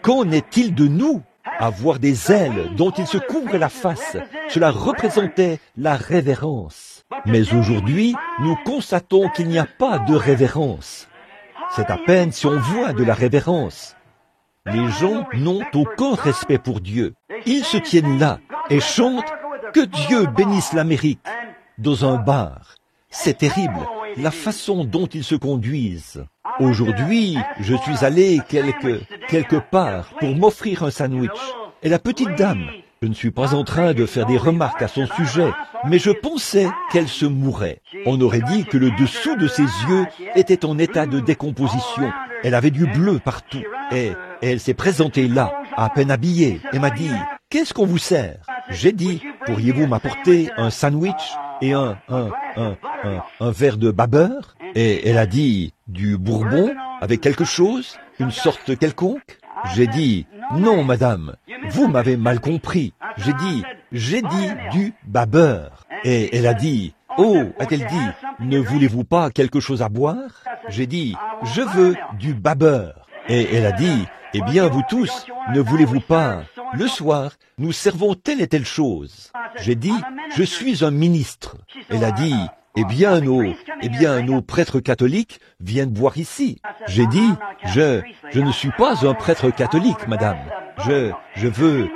qu'en est-il de nous? Avoir des ailes dont ils se couvraient la face, cela représentait la révérence. Mais aujourd'hui, nous constatons qu'il n'y a pas de révérence. C'est à peine si on voit de la révérence. Les gens n'ont aucun respect pour Dieu. Ils se tiennent là et chantent « Que Dieu bénisse l'Amérique » dans un bar. C'est terrible, la façon dont ils se conduisent. Aujourd'hui, je suis allé quelque part pour m'offrir un sandwich. Et la petite dame, je ne suis pas en train de faire des remarques à son sujet, mais je pensais qu'elle se mourait. On aurait dit que le dessous de ses yeux était en état de décomposition. Elle avait du bleu partout. Et elle s'est présentée là, à peine habillée, et m'a dit « Qu'est-ce qu'on vous sert ?» J'ai dit « Pourriez-vous m'apporter un sandwich et un verre de babeur ?» Et elle a dit « Du bourbon avec quelque chose, une sorte quelconque ?» J'ai dit « Non, madame, vous m'avez mal compris. J'ai dit du babeur. » Et elle a dit « Oh, a-t-elle dit, ne voulez-vous pas quelque chose à boire ?» J'ai dit « Je veux du babeur. » Et elle a dit « Eh bien, vous tous, ne voulez-vous pas? Le soir, nous servons telle et telle chose. » J'ai dit « Je suis un ministre. » Elle a dit « Eh bien, nos prêtres catholiques viennent boire ici. » J'ai dit « Je ne suis pas un prêtre catholique, madame. Je veux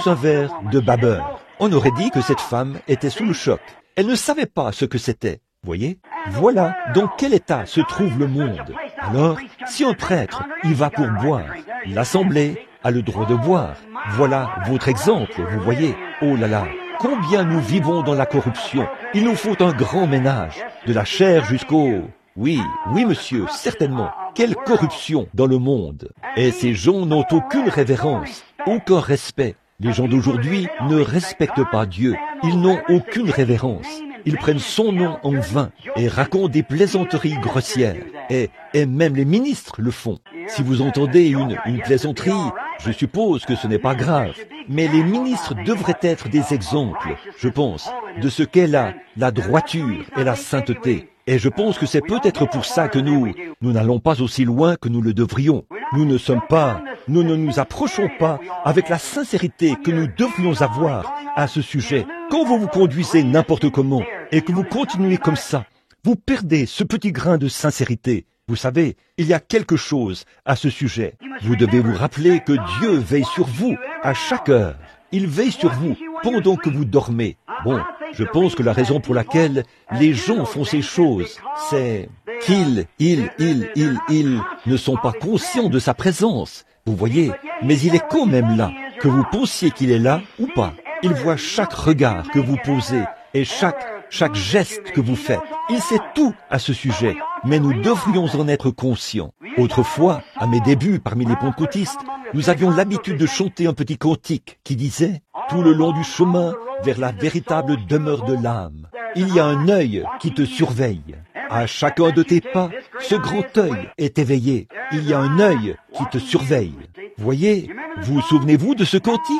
un verre de babeur. » On aurait dit que cette femme était sous le choc. Elle ne savait pas ce que c'était. Voyez? Voilà dans quel état se trouve le monde. Alors, si un prêtre y va pour boire, l'assemblée a le droit de boire. Voilà votre exemple, vous voyez. Oh là là, combien nous vivons dans la corruption. Il nous faut un grand ménage, de la chair jusqu'au... Oui, monsieur, certainement. Quelle corruption dans le monde. Et ces gens n'ont aucune révérence, aucun respect. Les gens d'aujourd'hui ne respectent pas Dieu. Ils n'ont aucune révérence. Ils prennent son nom en vain et racontent des plaisanteries grossières. Et même les ministres le font. Si vous entendez une plaisanterie, je suppose que ce n'est pas grave. mais les ministres devraient être des exemples, je pense, de ce qu'est la droiture et la sainteté. Et je pense que c'est peut-être pour ça que nous n'allons pas aussi loin que nous le devrions. Nous ne nous approchons pas avec la sincérité que nous devrions avoir à ce sujet. Quand vous vous conduisez n'importe comment et que vous continuez comme ça, vous perdez ce petit grain de sincérité. Vous savez, il y a quelque chose à ce sujet. Vous devez vous rappeler que Dieu veille sur vous à chaque heure. Il veille sur vous pendant que vous dormez. Bon, je pense que la raison pour laquelle les gens font ces choses, c'est qu'ils ne sont pas conscients de sa présence. Vous voyez, mais il est quand même là, que vous pensiez qu'il est là ou pas. Il voit chaque regard que vous posez et chaque geste que vous faites. Il sait tout à ce sujet, mais nous devrions en être conscients. Autrefois, à mes débuts parmi les pentecôtistes, nous avions l'habitude de chanter un petit cantique qui disait « Tout le long du chemin vers la véritable demeure de l'âme, il y a un œil qui te surveille. À chacun de tes pas, ce grand œil est éveillé. Il y a un œil qui te surveille. » Voyez, vous souvenez-vous de ce cantique?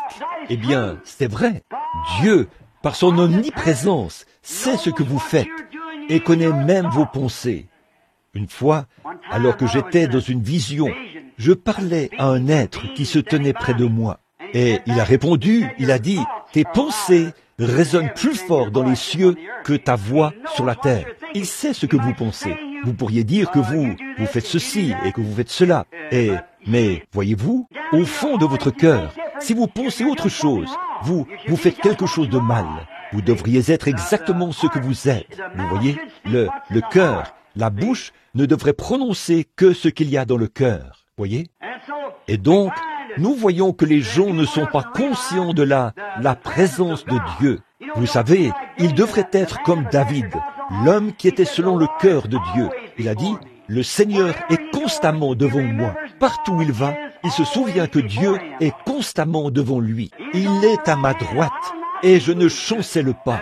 Eh bien, c'est vrai. Dieu, par son omniprésence, sait ce que vous faites et connaît même vos pensées. Une fois, alors que j'étais dans une vision, je parlais à un être qui se tenait près de moi. Et il a répondu, il a dit, « Tes pensées résonnent plus fort dans les cieux que ta voix sur la terre. » Il sait ce que vous pensez. Vous pourriez dire que vous faites ceci et que vous faites cela. Mais, voyez-vous, au fond de votre cœur, si vous pensez autre chose, vous faites quelque chose de mal. Vous devriez être exactement ce que vous êtes. Vous voyez, le cœur, la bouche ne devrait prononcer que ce qu'il y a dans le cœur. Voyez? Et donc, nous voyons que les gens ne sont pas conscients de la présence de Dieu. Vous savez, ils devraient être comme David, l'homme qui était selon le cœur de Dieu. Il a dit, « Le Seigneur est constamment devant moi. Partout où il va, il se souvient que Dieu est constamment devant lui. Il est à ma droite et je ne chancelle pas. »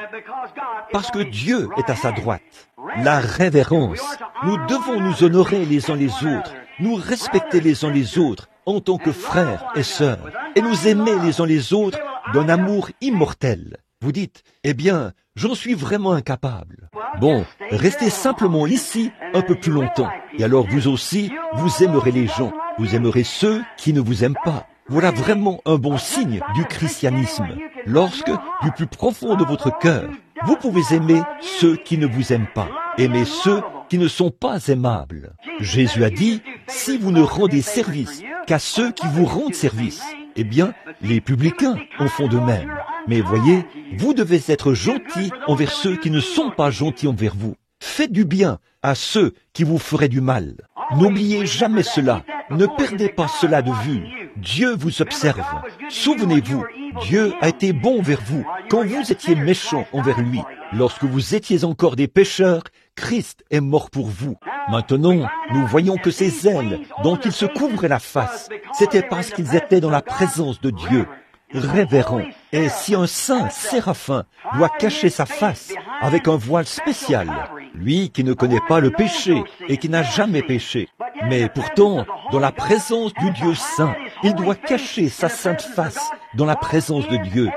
Parce que Dieu est à sa droite. La révérence. Nous devons nous honorer les uns les autres, nous respecter les uns les autres en tant que frères et sœurs, et nous aimer les uns les autres d'un amour immortel. Vous dites, eh bien, j'en suis vraiment incapable. Bon, restez simplement ici un peu plus longtemps, et alors vous aussi, vous aimerez les gens, vous aimerez ceux qui ne vous aiment pas. Voilà vraiment un bon signe du christianisme. Lorsque, du plus profond de votre cœur, vous pouvez aimer ceux qui ne vous aiment pas, aimer ceux qui ne sont pas aimables. Jésus a dit, si vous ne rendez service qu'à ceux qui vous rendent service, eh bien, les publicains en font de même. Mais voyez, vous devez être gentils envers ceux qui ne sont pas gentils envers vous. Faites du bien à ceux qui vous feraient du mal. N'oubliez jamais cela. Ne perdez pas cela de vue. Dieu vous observe. Souvenez-vous, Dieu a été bon envers vous quand vous étiez méchants envers lui. Lorsque vous étiez encore des pécheurs, Christ est mort pour vous. Maintenant, nous voyons que ces ailes dont ils se couvraient la face, c'était parce qu'ils étaient dans la présence de Dieu. Révérend. Et si un saint séraphin doit cacher sa face avec un voile spécial, lui qui ne connaît pas le péché et qui n'a jamais péché, mais pourtant, dans la présence du Dieu saint, il doit cacher sa sainte face dans la présence de Dieu.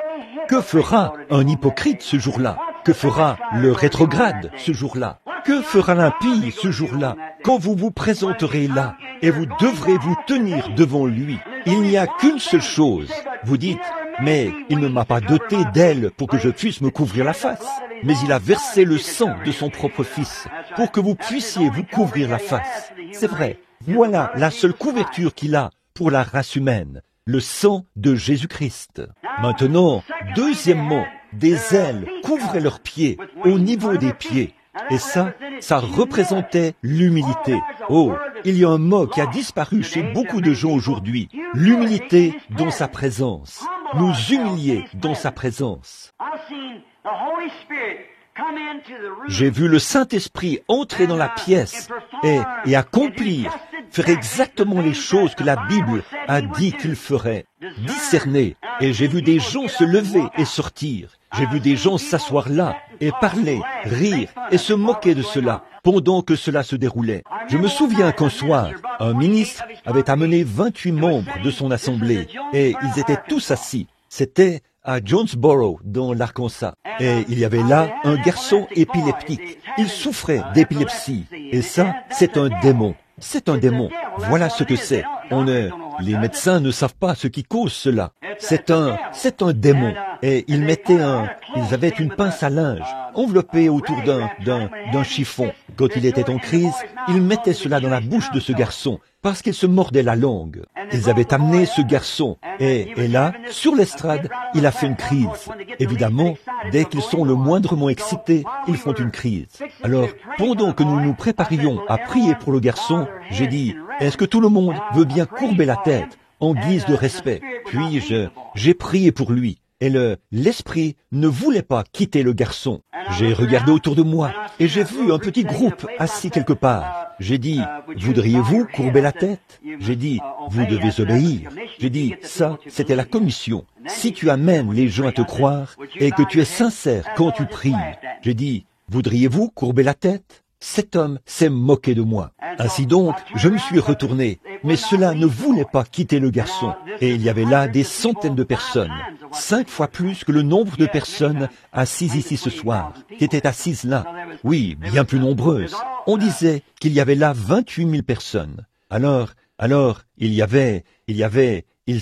Que fera un hypocrite ce jour-là? Que fera le rétrograde ce jour-là? Que fera l'impie ce jour-là, quand vous vous présenterez là et vous devrez vous tenir devant lui? Il n'y a qu'une seule chose. Vous dites, mais il ne m'a pas doté d'ailes pour que je puisse me couvrir la face. Mais il a versé le sang de son propre fils pour que vous puissiez vous couvrir la face. C'est vrai. Voilà la seule couverture qu'il a pour la race humaine, le sang de Jésus-Christ. Maintenant, deuxièmement, des ailes couvraient leurs pieds au niveau des pieds. Et ça représentait l'humilité. Oh, il y a un mot qui a disparu chez beaucoup de gens aujourd'hui. L'humilité dans sa présence. Nous humilier dans sa présence. J'ai vu le Saint-Esprit entrer dans la pièce et accomplir, faire exactement les choses que la Bible a dit qu'il ferait. Discerner. Et j'ai vu des gens se lever et sortir. J'ai vu des gens s'asseoir là et parler, rire et se moquer de cela pendant que cela se déroulait. Je me souviens qu'un soir, un ministre avait amené 28 membres de son assemblée et ils étaient tous assis. C'était à Jonesboro, dans l'Arkansas. Et il y avait là un garçon épileptique. Il souffrait d'épilepsie. Et ça, c'est un démon. C'est un démon. Voilà ce que c'est. Les médecins ne savent pas ce qui cause cela. C'est un démon. Et ils avaient une pince à linge enveloppée autour d'un chiffon. Quand il était en crise, ils mettaient cela dans la bouche de ce garçon parce qu'il se mordait la langue. Ils avaient amené ce garçon et là, sur l'estrade, il a fait une crise. Évidemment, dès qu'ils sont le moindrement excités, ils font une crise. Alors, pendant que nous nous préparions à prier pour le garçon, j'ai dit, est-ce que tout le monde veut bien courber la tête en guise de respect? Puis j'ai prié pour lui. Et l'esprit ne voulait pas quitter le garçon. J'ai regardé autour de moi et j'ai vu un petit groupe assis quelque part. J'ai dit, voudriez-vous courber la tête? J'ai dit, vous devez obéir. J'ai dit, ça, c'était la commission. Si tu amènes les gens à te croire et que tu es sincère quand tu pries, j'ai dit, voudriez-vous courber la tête? Cet homme s'est moqué de moi. Ainsi donc, je me suis retourné, mais cela ne voulait pas quitter le garçon. Et il y avait là des centaines de personnes, 5 fois plus que le nombre de personnes assises ici ce soir, qui étaient assises là. Oui, bien plus nombreuses. On disait qu'il y avait là 28 000 personnes. Alors, ils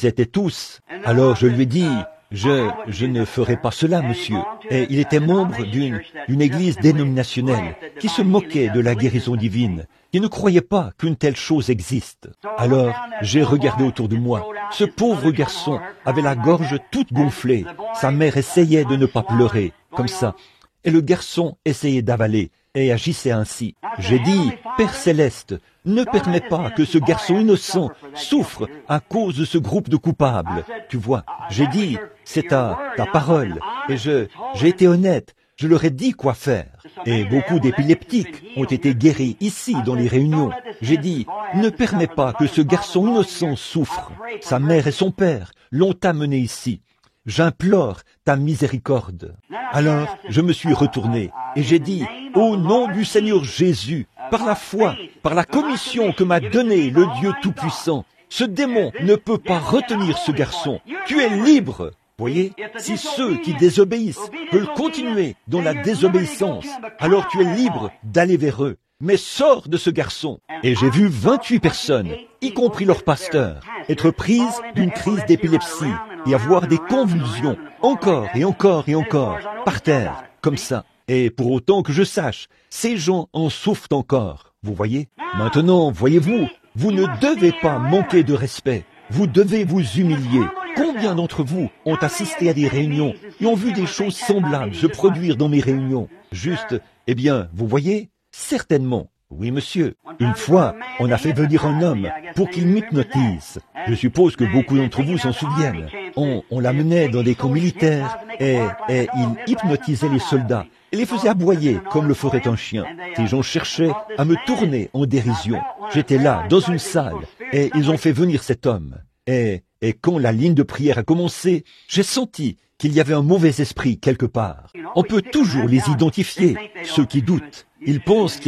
étaient tous. Alors je lui ai dit, je ne ferai pas cela, monsieur. Et il était membre d'une église dénominationnelle qui se moquait de la guérison divine, qui ne croyait pas qu'une telle chose existe. Alors, j'ai regardé autour de moi. Ce pauvre garçon avait la gorge toute gonflée. Sa mère essayait de ne pas pleurer, comme ça. Et le garçon essayait d'avaler et agissait ainsi. J'ai dit, Père Céleste, ne permets pas que ce garçon innocent souffre à cause de ce groupe de coupables. Tu vois, j'ai dit, c'est ta parole. Et j'ai été honnête, je leur ai dit quoi faire. Et beaucoup d'épileptiques ont été guéris ici dans les réunions. J'ai dit, ne permets pas que ce garçon innocent souffre. Sa mère et son père l'ont amené ici. J'implore ta miséricorde. Alors, je me suis retourné et j'ai dit, au nom du Seigneur Jésus, par la foi, par la commission que m'a donnée le Dieu Tout-Puissant, ce démon ne peut pas retenir ce garçon. Tu es libre. Voyez, si ceux qui désobéissent veulent continuer dans la désobéissance, alors tu es libre d'aller vers eux. Mais sors de ce garçon. Et j'ai vu 28 personnes, y compris leur pasteur, être prises d'une crise d'épilepsie et avoir des convulsions, encore et encore et encore, par terre, comme ça. Et pour autant que je sache, ces gens en souffrent encore. Vous voyez? Maintenant, voyez-vous, vous ne devez pas manquer de respect. Vous devez vous humilier. Combien d'entre vous ont assisté à des réunions et ont vu des choses semblables se produire dans mes réunions? Juste, eh bien, vous voyez? Certainement. Oui, monsieur. Une fois, on a fait venir un homme pour qu'il m'hypnotise. Je suppose que beaucoup d'entre vous s'en souviennent. On l'amenait dans des camps militaires et il hypnotisait les soldats et les faisait aboyer comme le ferait un chien. Ces gens cherchaient à me tourner en dérision. J'étais là, dans une salle, et ils ont fait venir cet homme. Et quand la ligne de prière a commencé, j'ai senti qu'il y avait un mauvais esprit quelque part. On peut toujours les identifier, ceux qui doutent. Ils pensent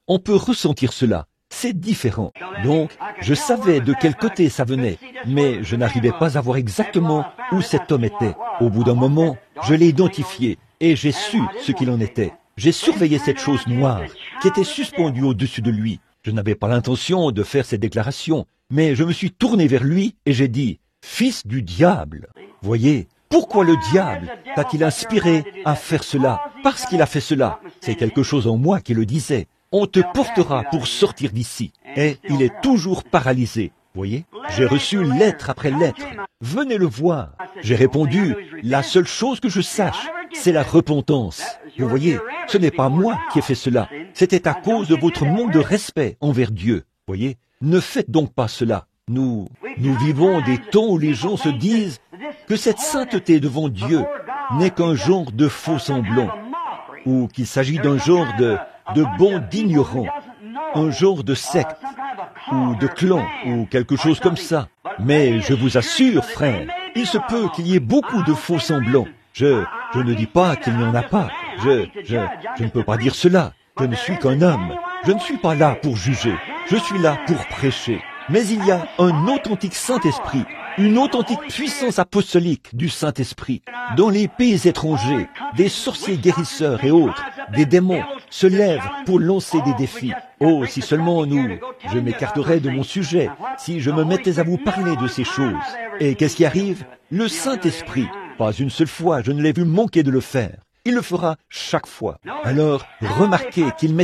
on peut ressentir cela. C'est différent. Donc, je savais de quel côté ça venait, mais je n'arrivais pas à voir exactement où cet homme était. Au bout d'un moment, je l'ai identifié et j'ai su ce qu'il en était. J'ai surveillé cette chose noire qui était suspendue au-dessus de lui. Je n'avais pas l'intention de faire cette déclaration, mais je me suis tourné vers lui et j'ai dit, « Fils du diable !» Voyez, pourquoi le diable t'a-t-il inspiré à faire cela? Parce qu'il a fait cela. C'est quelque chose en moi qui le disait. On te portera pour sortir d'ici. Et il est toujours paralysé. Voyez, j'ai reçu lettre après lettre. Venez le voir. J'ai répondu, la seule chose que je sache, c'est la repentance. Vous voyez, ce n'est pas moi qui ai fait cela. C'était à cause de votre manque de respect envers Dieu. Voyez, ne faites donc pas cela. Nous vivons des temps où les gens se disent que cette sainteté devant Dieu n'est qu'un genre de faux semblant, ou qu'il s'agit d'un genre de bond d'ignorants, un genre de secte, ou de clan, ou quelque chose comme ça. Mais je vous assure, frère, il se peut qu'il y ait beaucoup de faux semblants. Je ne dis pas qu'il n'y en a pas. Je ne peux pas dire cela. Je ne suis qu'un homme. Je ne suis pas là pour juger. Je suis là pour prêcher. Mais il y a un authentique Saint-Esprit, une authentique puissance apostolique du Saint-Esprit. Dans les pays étrangers, des sorciers guérisseurs et autres, des démons se lèvent pour lancer des défis. Oh, si seulement je m'écarterais de mon sujet, si je me mettais à vous parler de ces choses. Et qu'est-ce qui arrive? Le Saint-Esprit, pas une seule fois, je ne l'ai vu manquer de le faire. Il le fera chaque fois. Alors, remarquez qu'il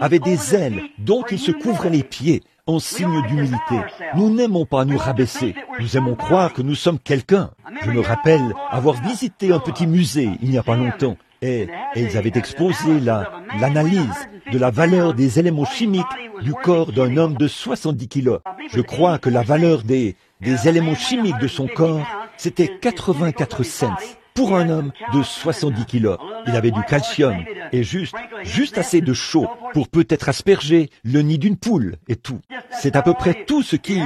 avait des ailes dont il se couvrait les pieds en signe d'humilité. Nous n'aimons pas nous rabaisser. Nous aimons croire que nous sommes quelqu'un. Je me rappelle avoir visité un petit musée il n'y a pas longtemps. Et ils avaient exposé l'analyse de la valeur des éléments chimiques du corps d'un homme de 70 kilos. Je crois que la valeur des éléments chimiques de son corps, c'était 84 cents. Pour un homme de 70 kilos, il avait du calcium et juste assez de chaud pour peut-être asperger le nid d'une poule et tout. C'est à peu près tout ce qu'il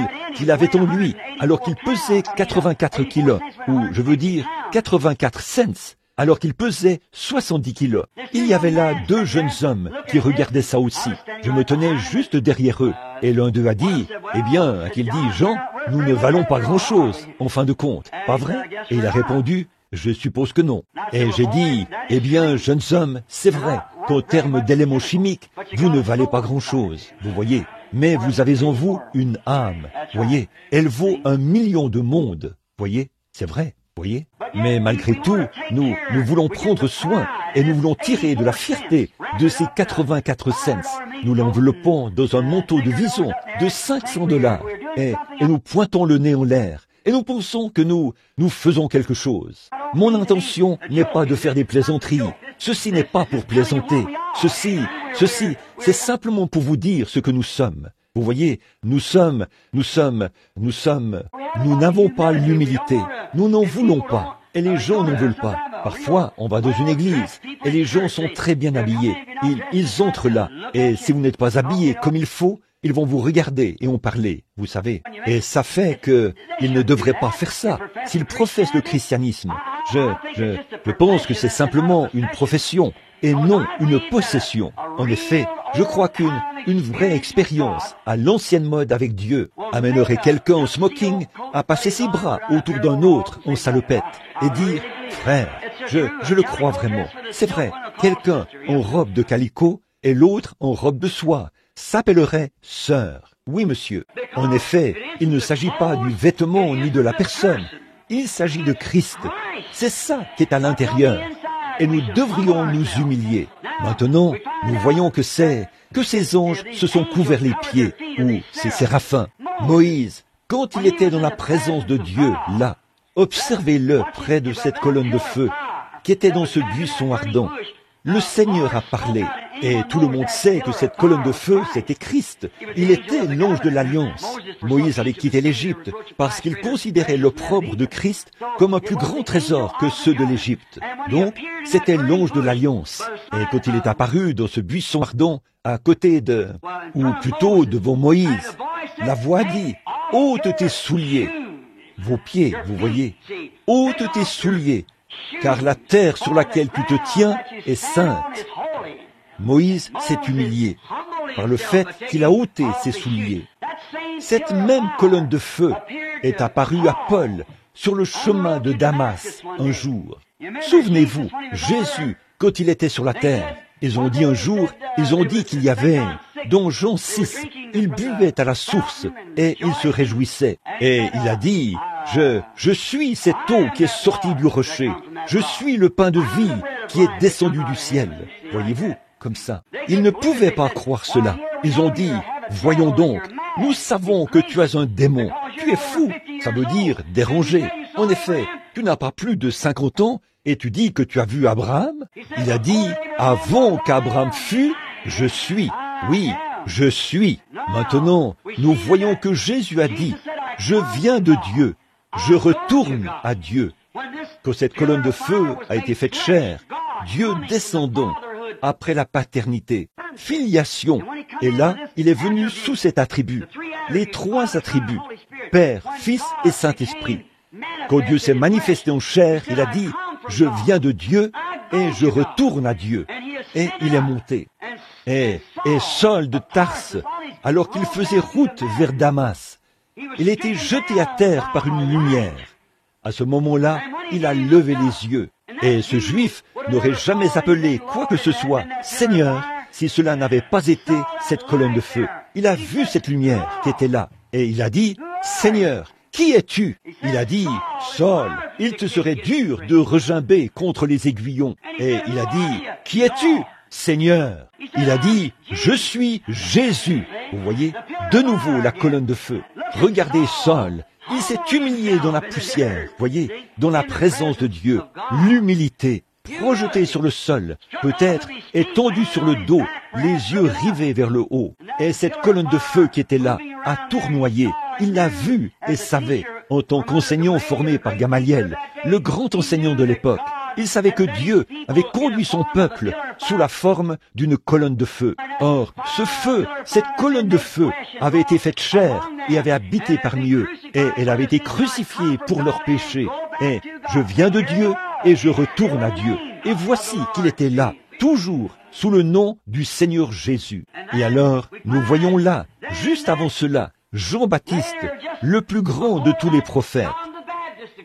avait en lui, alors qu'il pesait 84 kilos, ou je veux dire 84 cents, alors qu'il pesait 70 kilos. Il y avait là deux jeunes hommes qui regardaient ça aussi. Je me tenais juste derrière eux. Et l'un d'eux a dit, eh bien, a-t-il dit, Jean, nous ne valons pas grand-chose, en fin de compte, pas vrai? Et il a répondu, je suppose que non. Et j'ai dit, eh bien, jeunes hommes, c'est vrai qu'en termes d'éléments chimiques, vous ne valez pas grand-chose, vous voyez. Mais vous avez en vous une âme, voyez. Elle vaut 1 million de mondes, voyez. C'est vrai, voyez. Mais malgré tout, nous voulons prendre soin et nous voulons tirer de la fierté de ces 84 cents. Nous l'enveloppons dans un manteau de vison de $500 et nous pointons le nez en l'air. Et nous pensons que nous faisons quelque chose. Mon intention n'est pas de faire des plaisanteries. Ceci n'est pas pour plaisanter. Ceci, c'est simplement pour vous dire ce que nous sommes. Vous voyez, nous n'avons pas l'humilité. Nous n'en voulons pas. Et les gens n'en veulent pas. Parfois, on va dans une église et les gens sont très bien habillés. Ils entrent là. Et si vous n'êtes pas habillés comme il faut, ils vont vous regarder et en parler, vous savez. Et ça fait qu'ils ne devraient pas faire ça. S'ils professent le christianisme, je pense que c'est simplement une profession et non une possession. En effet, je crois qu'une vraie expérience à l'ancienne mode avec Dieu amènerait quelqu'un en smoking à passer ses bras autour d'un autre en salopette et dire « Frère, je le crois vraiment, c'est vrai, quelqu'un en robe de calicot et l'autre en robe de soie s'appellerait sœur. Oui, monsieur. En effet, il ne s'agit pas du vêtement ni de la personne. Il s'agit de Christ. C'est ça qui est à l'intérieur. Et nous devrions nous humilier. Maintenant, nous voyons que ces anges se sont couverts les pieds, ou ces séraphins. Moïse, quand il était dans la présence de Dieu, là, observez-le près de cette colonne de feu, qui était dans ce buisson ardent. Le Seigneur a parlé, et tout le monde sait que cette colonne de feu, c'était Christ. Il était l'ange de l'Alliance. Moïse avait quitté l'Égypte parce qu'il considérait l'opprobre de Christ comme un plus grand trésor que ceux de l'Égypte. Donc, c'était l'ange de l'Alliance. Et quand il est apparu dans ce buisson ardent, à côté ou plutôt devant Moïse, la voix dit, « Ôte tes souliers !» Vos pieds, vous voyez. « Ôte tes souliers !» car la terre sur laquelle tu te tiens est sainte. Moïse s'est humilié par le fait qu'il a ôté ses souliers. Cette même colonne de feu est apparue à Paul sur le chemin de Damas un jour. Souvenez-vous, Jésus, quand il était sur la terre, ils ont dit un jour, qu'il y avait, dans Jean 6, il buvait à la source et il se réjouissait. Et il a dit, je suis cette eau qui est sortie du rocher. Je suis le pain de vie qui est descendu du ciel. Voyez-vous, comme ça. Ils ne pouvaient pas croire cela. Ils ont dit, voyons donc, nous savons que tu as un démon. Tu es fou. Ça veut dire dérangé. En effet, tu n'as pas plus de 50 ans et tu dis que tu as vu Abraham. Il a dit, avant qu'Abraham fût, je suis. Oui, je suis. Maintenant, nous voyons que Jésus a dit, je viens de Dieu. Je retourne à Dieu. Quand cette colonne de feu a été faite chair, Dieu descendant après la paternité, filiation, et là, il est venu sous cet attribut, les 3 attributs, Père, Fils et Saint-Esprit. Quand Dieu s'est manifesté en chair, il a dit, je viens de Dieu et je retourne à Dieu. Et il est monté. Et Saul de Tarse alors qu'il faisait route vers Damas. Il était jeté à terre par une lumière. À ce moment-là, il a levé les yeux. Et ce Juif n'aurait jamais appelé quoi que ce soit Seigneur si cela n'avait pas été cette colonne de feu. Il a vu cette lumière qui était là. Et il a dit, Seigneur, qui es-tu? Il a dit, Saul, il te serait dur de regimber contre les aiguillons. Et il a dit, qui es-tu? Seigneur. Il a dit, je suis Jésus. Vous voyez, de nouveau la colonne de feu. Regardez Saul. Il s'est humilié dans la poussière, voyez, dans la présence de Dieu. L'humilité, projeté sur le sol, peut-être étendu sur le dos, les yeux rivés vers le haut. Et cette colonne de feu qui était là a tournoyé. Il l'a vu et savait, en tant qu'enseignant formé par Gamaliel, le grand enseignant de l'époque. Il savait que Dieu avait conduit son peuple sous la forme d'une colonne de feu. Or, ce feu, cette colonne de feu, avait été faite chair et avait habité parmi eux. Et elle avait été crucifiée pour leurs péchés. Et je viens de Dieu et je retourne à Dieu. Et voici qu'il était là, toujours sous le nom du Seigneur Jésus. Et alors, nous voyons là, juste avant cela, Jean-Baptiste, le plus grand de tous les prophètes.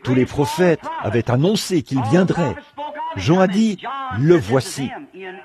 Tous les prophètes avaient annoncé qu'il viendrait. Jean a dit, le voici.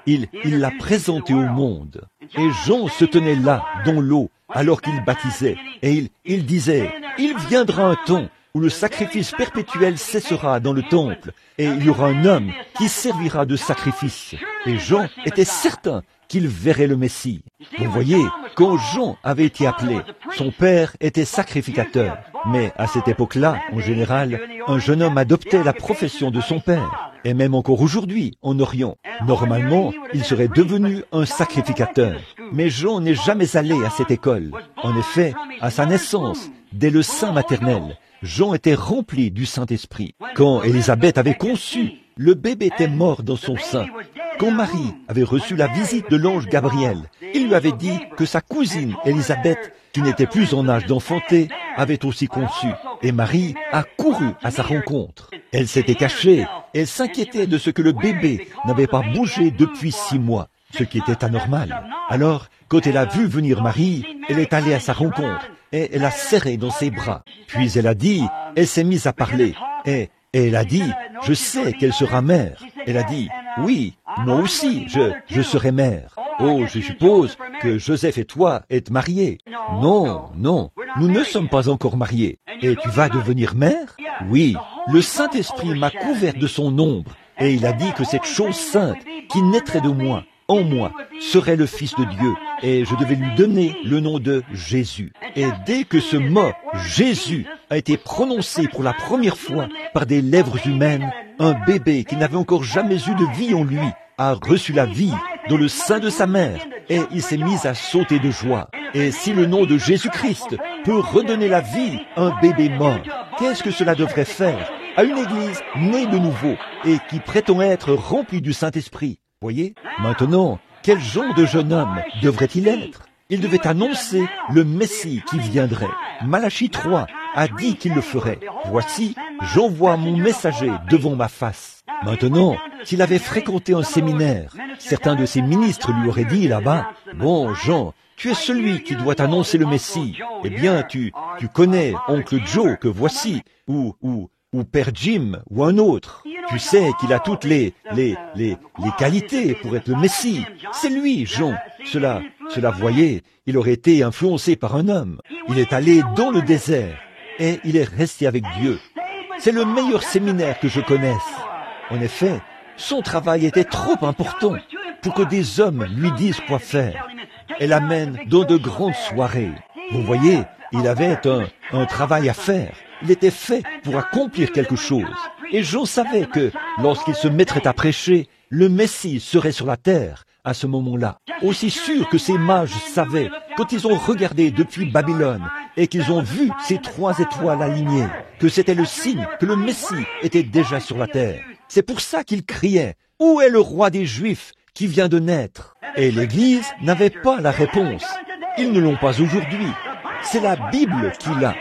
Il l'a présenté au monde. Et Jean se tenait là, dans l'eau, alors qu'il baptisait. Et il disait, il viendra un temps où le sacrifice perpétuel cessera dans le temple, et il y aura un homme qui servira de sacrifice. Et Jean était certain qu'il verrait le Messie. Vous voyez, quand Jean avait été appelé, son père était sacrificateur. Mais à cette époque-là, en général, un jeune homme adoptait la profession de son père. Et même encore aujourd'hui, en Orient, normalement, il serait devenu un sacrificateur. Mais Jean n'est jamais allé à cette école. En effet, à sa naissance, dès le sein maternel, Jean était rempli du Saint-Esprit. Quand Élisabeth avait conçu, le bébé était mort dans son sein. Quand Marie avait reçu la visite de l'ange Gabriel, il lui avait dit que sa cousine Élisabeth, qui n'était plus en âge d'enfanter, avait aussi conçu. Et Marie a couru à sa rencontre. Elle s'était cachée. Elle s'inquiétait de ce que le bébé n'avait pas bougé depuis 6 mois, ce qui était anormal. Alors, quand elle a vu venir Marie, elle est allée à sa rencontre et elle l'a serrée dans ses bras. Puis elle a dit, elle s'est mise à parler et elle a dit, je sais qu'elle sera mère. Elle a dit, oui, moi aussi, je serai mère. Oh, je suppose que Joseph et toi êtes mariés. Non, non, nous ne sommes pas encore mariés. Et tu vas devenir mère? Oui, le Saint-Esprit m'a couvert de son ombre, et il a dit que cette chose sainte qui naîtrait de moi, en moi, serait le Fils de Dieu, et je devais lui donner le nom de Jésus. Et dès que ce mot, Jésus, a été prononcé pour la première fois par des lèvres humaines, un bébé qui n'avait encore jamais eu de vie en lui a reçu la vie dans le sein de sa mère, et il s'est mis à sauter de joie. Et si le nom de Jésus-Christ peut redonner la vie à un bébé mort, qu'est-ce que cela devrait faire à une église née de nouveau et qui prétend être remplie du Saint-Esprit? Voyez, maintenant, quel genre de jeune homme devrait-il être? Il devait annoncer le Messie qui viendrait. Malachie 3 a dit qu'il le ferait. Voici, j'envoie mon messager devant ma face. Maintenant, s'il avait fréquenté un séminaire, certains de ses ministres lui auraient dit là-bas, bon, Jean, tu es celui qui doit annoncer le Messie. Eh bien, tu connais oncle Joe que voici, ou Père Jim, ou un autre. Tu sais qu'il a toutes les qualités pour être le Messie. C'est lui, Jean. Cela, voyez, il aurait été influencé par un homme. Il est allé dans le désert et il est resté avec Dieu. C'est le meilleur séminaire que je connaisse. En effet, son travail était trop important pour que des hommes lui disent quoi faire. Elle l'amène dans de grandes soirées. Vous voyez, il avait un travail à faire. Il était fait pour accomplir quelque chose. Et Jean savait que, lorsqu'il se mettrait à prêcher, le Messie serait sur la terre à ce moment-là. Aussi sûr que ces mages savaient, quand ils ont regardé depuis Babylone et qu'ils ont vu ces 3 étoiles alignées, que c'était le signe que le Messie était déjà sur la terre. C'est pour ça qu'ils criaient, « Où est le roi des Juifs qui vient de naître ?» Et l'Église n'avait pas la réponse. Ils ne l'ont pas aujourd'hui. C'est la Bible qui l'a.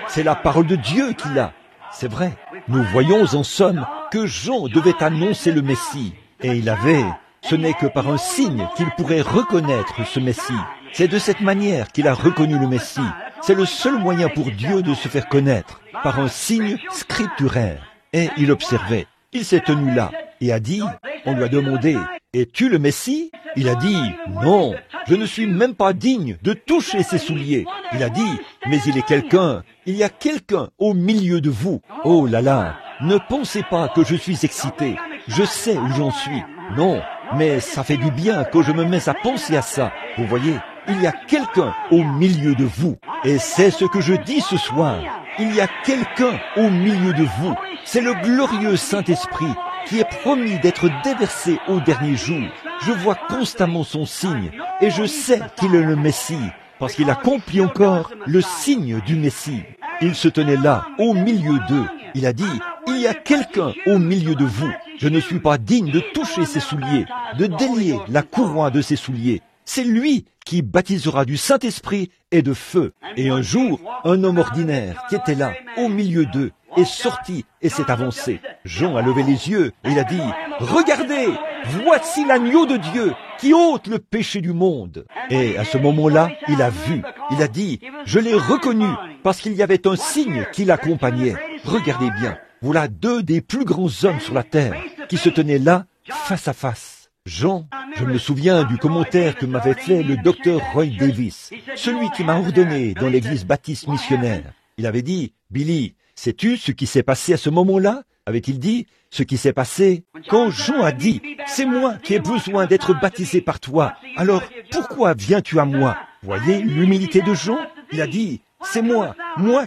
C'est la parole de Dieu qui l'a. C'est vrai. Nous voyons en somme que Jean devait annoncer le Messie. Et il avait Ce n'est que par un signe qu'il pourrait reconnaître ce Messie. C'est de cette manière qu'il a reconnu le Messie. C'est le seul moyen pour Dieu de se faire connaître, par un signe scripturaire. Et il observait. Il s'est tenu là et a dit, on lui a demandé, es-tu le Messie? Il a dit, non, je ne suis même pas digne de toucher ses souliers. Il a dit, mais il est quelqu'un, il y a quelqu'un au milieu de vous. Oh là là, ne pensez pas que je suis excité. Je sais où j'en suis. Non, mais ça fait du bien que je me mette à penser à ça. Vous voyez, il y a quelqu'un au milieu de vous. Et c'est ce que je dis ce soir. Il y a quelqu'un au milieu de vous. C'est le glorieux Saint-Esprit qui est promis d'être déversé au dernier jour. Je vois constamment son signe et je sais qu'il est le Messie parce qu'il accomplit encore le signe du Messie. Il se tenait là, au milieu d'eux. Il a dit, il y a quelqu'un au milieu de vous. Je ne suis pas digne de toucher ses souliers, de délier la couronne de ses souliers. C'est lui qui baptisera du Saint-Esprit et de feu. Et un jour, un homme ordinaire qui était là, au milieu d'eux, est sorti et s'est avancé. Jean a levé les yeux et il a dit, « Regardez, voici l'agneau de Dieu qui ôte le péché du monde. » Et à ce moment-là, il a vu, il a dit, « Je l'ai reconnu parce qu'il y avait un signe qui l'accompagnait. » Regardez bien, voilà deux des plus grands hommes sur la terre qui se tenaient là, face à face. Jean, je me souviens du commentaire que m'avait fait le docteur Roy Davis, celui qui m'a ordonné dans l'église baptiste missionnaire. Il avait dit, « Billy, sais-tu ce qui s'est passé à ce moment-là » avait-il dit, « Ce qui s'est passé quand Jean a dit, « C'est moi qui ai besoin d'être baptisé par toi, alors pourquoi viens-tu à moi » Voyez l'humilité de Jean. Il a dit, « C'est moi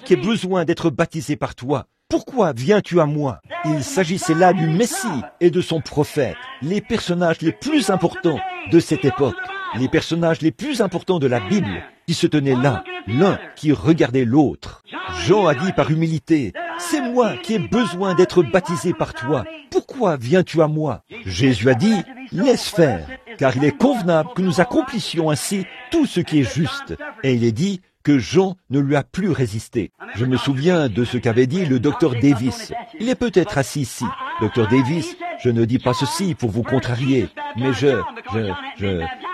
qui ai besoin d'être baptisé par toi. Pourquoi viens-tu à moi » Il s'agissait là du Messie et de son prophète, les personnages les plus importants de cette époque, les personnages les plus importants de la Bible, qui se tenaient là, l'un qui regardait l'autre. Jean a dit par humilité, « C'est moi qui ai besoin d'être baptisé par toi. Pourquoi viens-tu à moi » Jésus a dit, « Laisse faire, car il est convenable que nous accomplissions ainsi tout ce qui est juste. » Et il est dit que Jean ne lui a plus résisté. Je me souviens de ce qu'avait dit le docteur Davis. Il est peut-être assis ici. Docteur Davis, je ne dis pas ceci pour vous contrarier, mais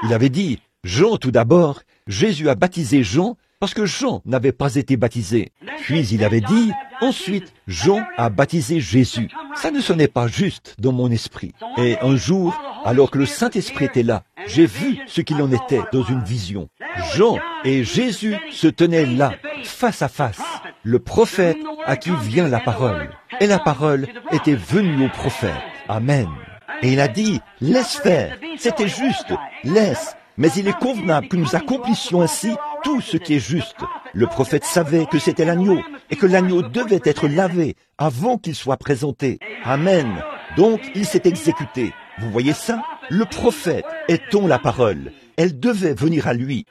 il avait dit, Jean tout d'abord, Jésus a baptisé Jean parce que Jean n'avait pas été baptisé. Puis il avait dit, ensuite, Jean a baptisé Jésus. Ça ne sonnait pas juste dans mon esprit. Et un jour, alors que le Saint-Esprit était là, j'ai vu ce qu'il en était dans une vision. Jean et Jésus se tenaient là, face à face, le prophète à qui vient la parole. Et la parole était venue au prophète. Amen. Et il a dit, laisse faire, c'était juste, laisse. Mais il est convenable que nous accomplissions ainsi tout ce qui est juste. Le prophète savait que c'était l'agneau et que l'agneau devait être lavé avant qu'il soit présenté. Amen. Donc il s'est exécuté. Vous voyez ça? Le prophète est-on la parole. Elle devait venir à lui.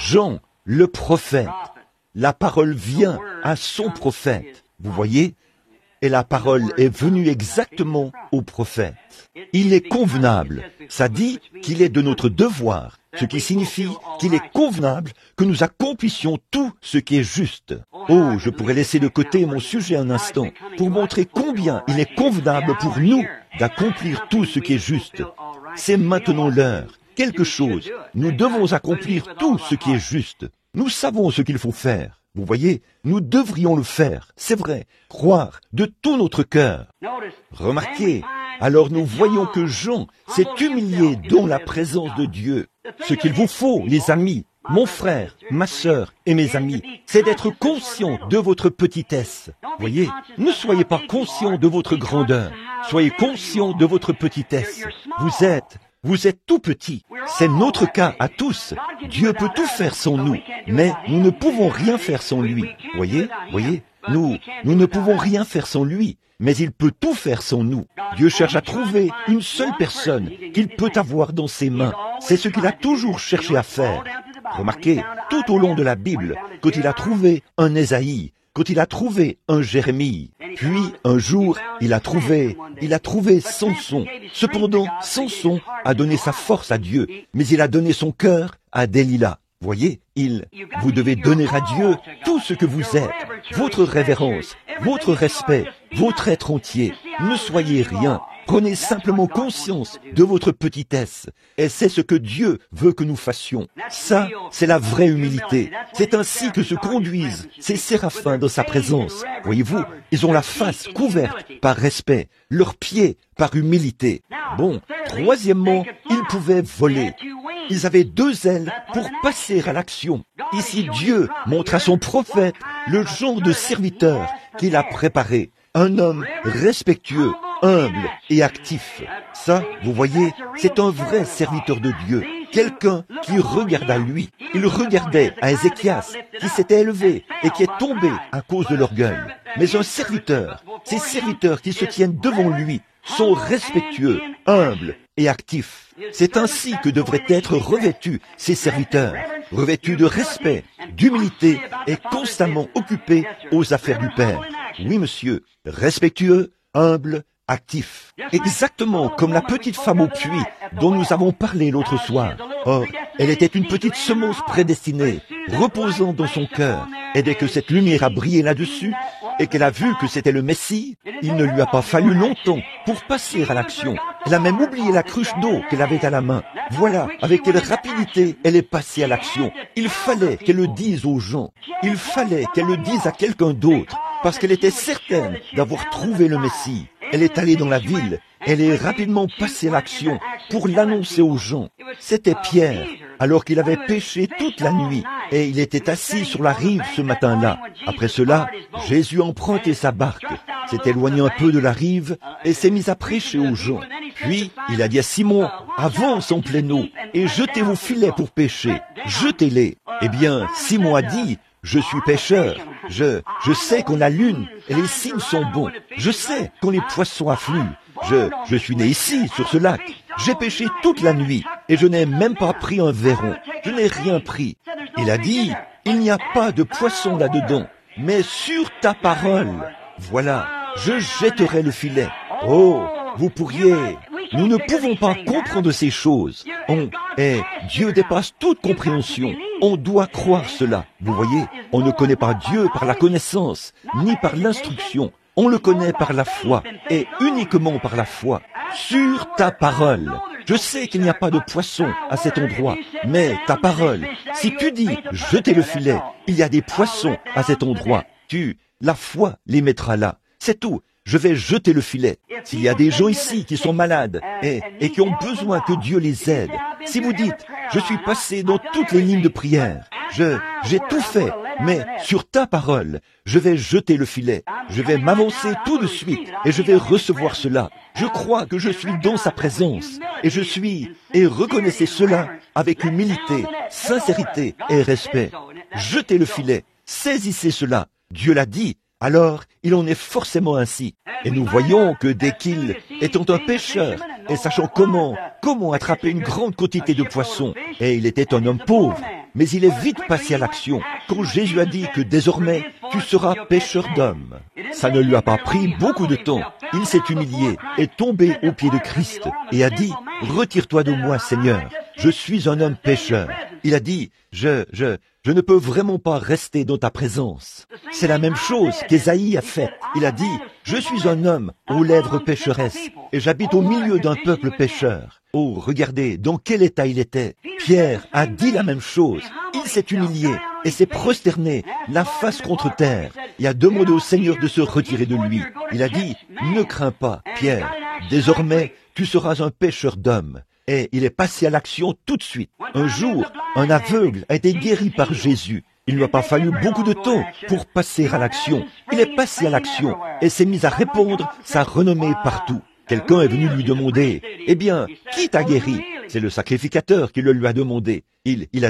Jean, le prophète. La parole vient à son prophète. Vous voyez? Et la parole est venue exactement au prophète. Il est convenable. Ça dit qu'il est de notre devoir, ce qui signifie qu'il est convenable que nous accomplissions tout ce qui est juste. Oh, je pourrais laisser de côté mon sujet un instant pour montrer combien il est convenable pour nous d'accomplir tout ce qui est juste. C'est maintenant l'heure. Quelque chose. Nous devons accomplir tout ce qui est juste. Nous savons ce qu'il faut faire. Vous voyez, nous devrions le faire, c'est vrai, croire de tout notre cœur. Remarquez, alors nous voyons que Jean s'est humilié dans la présence de Dieu. Ce qu'il vous faut, les amis, mon frère, ma sœur et mes amis, c'est d'être conscient de votre petitesse. Voyez, ne soyez pas conscient de votre grandeur, soyez conscient de votre petitesse. Vous êtes tout petit. C'est notre cas à tous. Dieu peut tout faire sans nous, mais nous ne pouvons rien faire sans lui. Voyez, nous ne pouvons rien faire sans lui, mais il peut tout faire sans nous. Dieu cherche à trouver une seule personne qu'il peut avoir dans ses mains. C'est ce qu'il a toujours cherché à faire. Remarquez, tout au long de la Bible, quand il a trouvé un Ésaïe, quand il a trouvé un Jérémie, puis un jour, il a trouvé Samson. Cependant, Samson a donné sa force à Dieu, mais il a donné son cœur à Delilah. Voyez, vous devez donner à Dieu tout ce que vous êtes, votre révérence, votre respect, votre être entier. Ne soyez rien. Prenez simplement conscience de votre petitesse. Et c'est ce que Dieu veut que nous fassions. Ça, c'est la vraie humilité. C'est ainsi que se conduisent ces séraphins dans sa présence. Voyez-vous, ils ont la face couverte par respect, leurs pieds par humilité. Bon, troisièmement, ils pouvaient voler. Ils avaient 2 ailes pour passer à l'action. Ici, Dieu montre à son prophète le genre de serviteur qu'il a préparé. Un homme respectueux, humble et actif. Ça, vous voyez, c'est un vrai serviteur de Dieu. Quelqu'un qui regarde à lui. Il regardait à Ézéchias, qui s'était élevé et qui est tombé à cause de l'orgueil. Mais un serviteur, ces serviteurs qui se tiennent devant lui, sont respectueux, humbles et actifs. C'est ainsi que devraient être revêtus ces serviteurs, revêtus de respect, d'humilité et constamment occupés aux affaires du Père. Oui, monsieur, respectueux, humble, actif. Exactement comme la petite femme au puits dont nous avons parlé l'autre soir. Or, elle était une petite semence prédestinée, reposant dans son cœur. Et dès que cette lumière a brillé là-dessus, et qu'elle a vu que c'était le Messie, il ne lui a pas fallu longtemps pour passer à l'action. Elle a même oublié la cruche d'eau qu'elle avait à la main. Voilà, avec quelle rapidité elle est passée à l'action. Il fallait qu'elle le dise aux gens. Il fallait qu'elle le dise à quelqu'un d'autre, parce qu'elle était certaine d'avoir trouvé le Messie. Elle est allée dans la ville, elle est rapidement passée à l'action pour l'annoncer aux gens. C'était Pierre, alors qu'il avait pêché toute la nuit, et il était assis sur la rive ce matin-là. Après cela, Jésus empruntait sa barque, s'est éloigné un peu de la rive, et s'est mis à prêcher aux gens. Puis, il a dit à Simon, « Avance en pleine eau, et jetez vos filets pour pêcher. Jetez-les. » Eh bien, Simon a dit, « Je suis pêcheur. Je sais quand la lune et les signes sont bons. Je sais quand les poissons affluent. Je suis né ici, sur ce lac. J'ai pêché toute la nuit et je n'ai même pas pris un verron. Je n'ai rien pris. » Il a dit, « Il n'y a pas de poisson là-dedans, mais sur ta parole, voilà, je jetterai le filet. » Oh, vous pourriez... Nous ne pouvons pas comprendre ces choses. Dieu dépasse toute compréhension. On doit croire cela. Vous voyez, on ne connaît pas Dieu par la connaissance, ni par l'instruction. On le connaît par la foi, et uniquement par la foi. Sur ta parole. Je sais qu'il n'y a pas de poisson à cet endroit, mais ta parole. Si tu dis, jetez le filet, il y a des poissons à cet endroit. La foi les mettra là. C'est tout. Je vais jeter le filet. S'il y a des gens ici qui sont malades et qui ont besoin que Dieu les aide, si vous dites, je suis passé dans toutes les lignes de prière, j'ai tout fait, mais sur ta parole, je vais jeter le filet. Je vais m'avancer tout de suite et je vais recevoir cela. Je crois que je suis dans sa présence et reconnaissez cela avec humilité, sincérité et respect. Jetez le filet, saisissez cela. Dieu l'a dit. Alors, il en est forcément ainsi. Et nous voyons que dès qu'il, étant un pêcheur, et sachant comment attraper une grande quantité de poissons, et il était un homme pauvre, mais il est vite passé à l'action quand Jésus a dit que désormais tu seras pêcheur d'hommes. Ça ne lui a pas pris beaucoup de temps. Il s'est humilié, est tombé aux pieds de Christ et a dit « Retire-toi de moi, Seigneur, je suis un homme pécheur. » Il a dit « Je ne peux vraiment pas rester dans ta présence. » C'est la même chose qu'Ésaïe a faite. Il a dit « Je suis un homme aux lèvres pécheresses et j'habite au milieu d'un peuple pécheur. » Oh, regardez dans quel état il était. Pierre a dit la même chose. Il s'est humilié et s'est prosterné, la face contre terre, et a demandé au Seigneur de se retirer de lui. Il a dit « Ne crains pas, Pierre, désormais tu seras un pêcheur d'hommes. » Et il est passé à l'action tout de suite. Un jour, un aveugle a été guéri par Jésus. Il ne lui a pas fallu beaucoup de temps pour passer à l'action. Il est passé à l'action et s'est mis à répandre sa renommée partout. Quelqu'un est venu lui demander, « Eh bien, qui t'a guéri ?» C'est le sacrificateur qui le lui a demandé. Il lui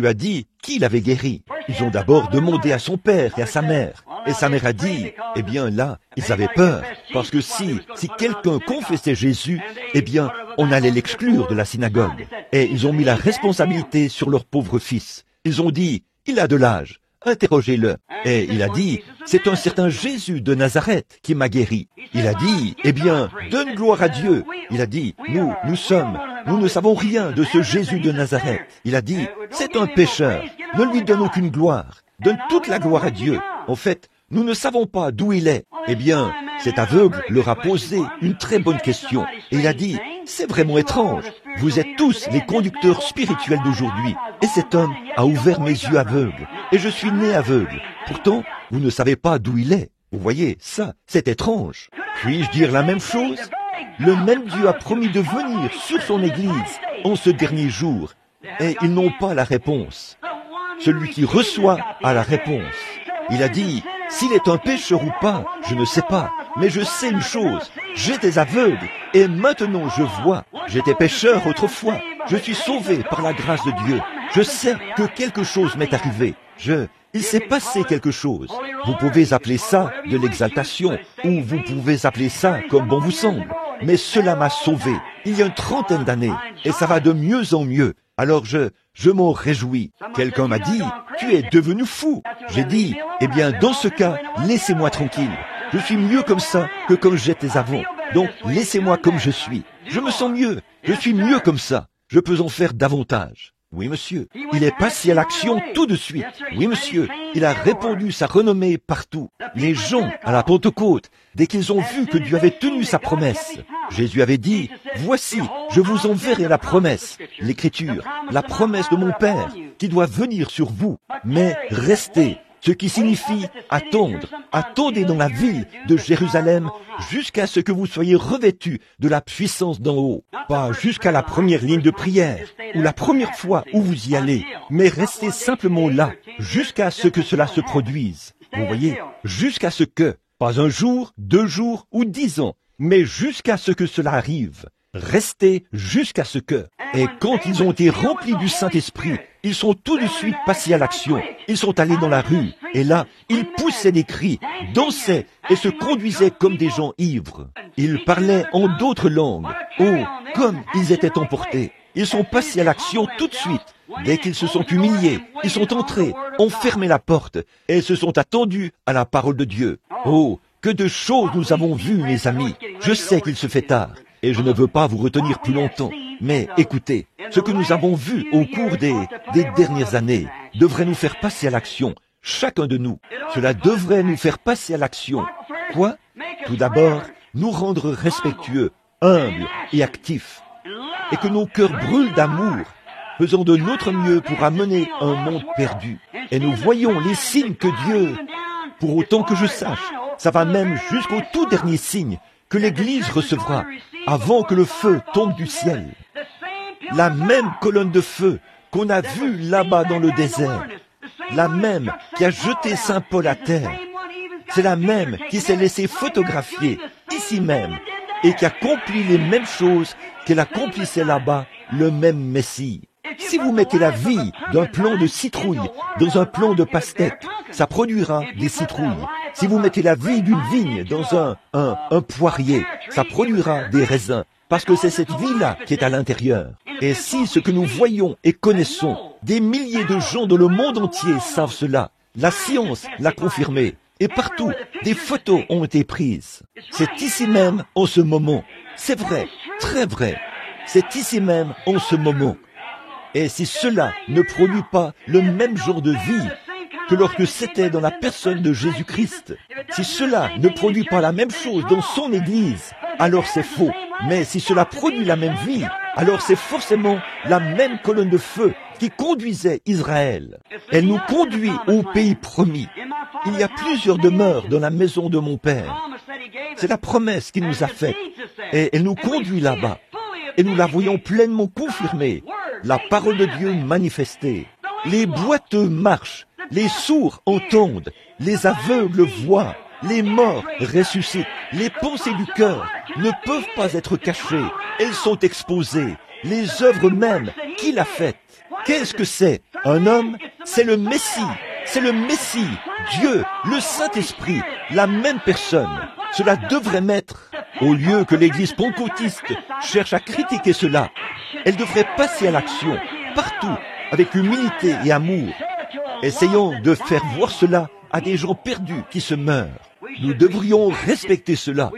a dit qui l'avait guéri. Ils ont d'abord demandé à son père et à sa mère. Et sa mère a dit, eh bien là, ils avaient peur. Parce que si quelqu'un confessait Jésus, eh bien, on allait l'exclure de la synagogue. Et ils ont mis la responsabilité sur leur pauvre fils. Ils ont dit, il a de l'âge. Interrogez-le. Et il a dit, c'est un certain Jésus de Nazareth qui m'a guéri. Il a dit, eh bien, donne gloire à Dieu. Il a dit, nous ne savons rien de ce Jésus de Nazareth. Il a dit, c'est un pécheur. Ne lui donne aucune gloire. Donne toute la gloire à Dieu. En fait, nous ne savons pas d'où il est. Eh bien, cet aveugle leur a posé une très bonne question. Et il a dit, c'est vraiment étrange. Vous êtes tous les conducteurs spirituels d'aujourd'hui. Et cet homme a ouvert mes yeux aveugles. Et je suis né aveugle. Pourtant, vous ne savez pas d'où il est. Vous voyez, ça, c'est étrange. Puis-je dire la même chose? Le même Dieu a promis de venir sur son Église en ce dernier jour. Et ils n'ont pas la réponse. Celui qui reçoit a la réponse. Il a dit, s'il est un pécheur ou pas, je ne sais pas. Mais je sais une chose, j'étais aveugle et maintenant je vois. J'étais pécheur autrefois. Je suis sauvé par la grâce de Dieu. Je sais que quelque chose m'est arrivé. Il s'est passé quelque chose. Vous pouvez appeler ça de l'exaltation ou vous pouvez appeler ça comme bon vous semble. Mais cela m'a sauvé il y a une 30aine d'années et ça va de mieux en mieux. Alors je m'en réjouis. Quelqu'un m'a dit, tu es devenu fou. J'ai dit, eh bien dans ce cas, laissez-moi tranquille. Je suis mieux comme ça que comme j'étais avant. Donc laissez-moi comme je suis. Je me sens mieux. Je suis mieux comme ça. Je peux en faire davantage. Oui, monsieur. Il est passé à l'action tout de suite. Oui, monsieur. Il a répandu sa renommée partout. Les gens, à la Pentecôte, dès qu'ils ont vu que Dieu avait tenu sa promesse, Jésus avait dit, « Voici, je vous enverrai la promesse, l'Écriture, la promesse de mon Père, qui doit venir sur vous. Mais restez. » Ce qui signifie attendre. Attendez dans la ville de Jérusalem jusqu'à ce que vous soyez revêtus de la puissance d'en haut. Pas jusqu'à la première ligne de prière ou la première fois où vous y allez, mais restez simplement là jusqu'à ce que cela se produise. Vous voyez, jusqu'à ce que, pas un jour, 2 jours ou 10 ans, mais jusqu'à ce que cela arrive. Restez jusqu'à ce que. Et quand ils ont été remplis du Saint-Esprit, ils sont tout de suite passés à l'action. Ils sont allés dans la rue. Et là, ils poussaient des cris, dansaient et se conduisaient comme des gens ivres. Ils parlaient en d'autres langues. Oh, comme ils étaient emportés. Ils sont passés à l'action tout de suite. Dès qu'ils se sont humiliés, ils sont entrés, ont fermé la porte et se sont attendus à la parole de Dieu. Oh, que de choses nous avons vues, mes amis. Je sais qu'il se fait tard. Et je ne veux pas vous retenir plus longtemps. Mais écoutez, ce que nous avons vu au cours des dernières années devrait nous faire passer à l'action, chacun de nous. Cela devrait nous faire passer à l'action. Quoi? Tout d'abord, nous rendre respectueux, humbles et actifs. Et que nos cœurs brûlent d'amour, faisant de notre mieux pour amener un monde perdu. Et nous voyons les signes que Dieu, pour autant que je sache, ça va même jusqu'au tout dernier signe que l'Église recevra avant que le feu tombe du ciel. La même colonne de feu qu'on a vue là-bas dans le désert, la même qui a jeté Saint Paul à terre, c'est la même qui s'est laissée photographier ici même et qui accomplit les mêmes choses qu'elle accomplissait là-bas, le même Messie. Si vous mettez la vie d'un plant de citrouille dans un plant de pastèque, ça produira des citrouilles. Si vous mettez la vie d'une vigne dans un poirier, ça produira des raisins. Parce que c'est cette vie-là qui est à l'intérieur. Et si ce que nous voyons et connaissons, des milliers de gens dans le monde entier savent cela, la science l'a confirmé, et partout, des photos ont été prises. C'est ici même, en ce moment. C'est vrai, très vrai. C'est ici même, en ce moment. Et si cela ne produit pas le même genre de vie que lorsque c'était dans la personne de Jésus-Christ, si cela ne produit pas la même chose dans son Église, alors c'est faux. Mais si cela produit la même vie, alors c'est forcément la même colonne de feu qui conduisait Israël. Elle nous conduit au pays promis. Il y a plusieurs demeures dans la maison de mon Père. C'est la promesse qu'il nous a faite. Et elle nous conduit là-bas. Et nous la voyons pleinement confirmée. La parole de Dieu manifestée. Les boiteux marchent, les sourds entendent, les aveugles voient, les morts ressuscitent. Les pensées du cœur ne peuvent pas être cachées. Elles sont exposées. Les œuvres même, qui l'a faite? Qu'est-ce que c'est? Un homme? C'est le Messie. C'est le Messie, Dieu, le Saint-Esprit, la même personne. Cela devrait mettre, au lieu que l'Église pentecôtiste cherche à critiquer cela, elle devrait passer à l'action, partout, avec humilité et amour. Essayons de faire voir cela à des gens perdus qui se meurent. Nous devrions respecter cela.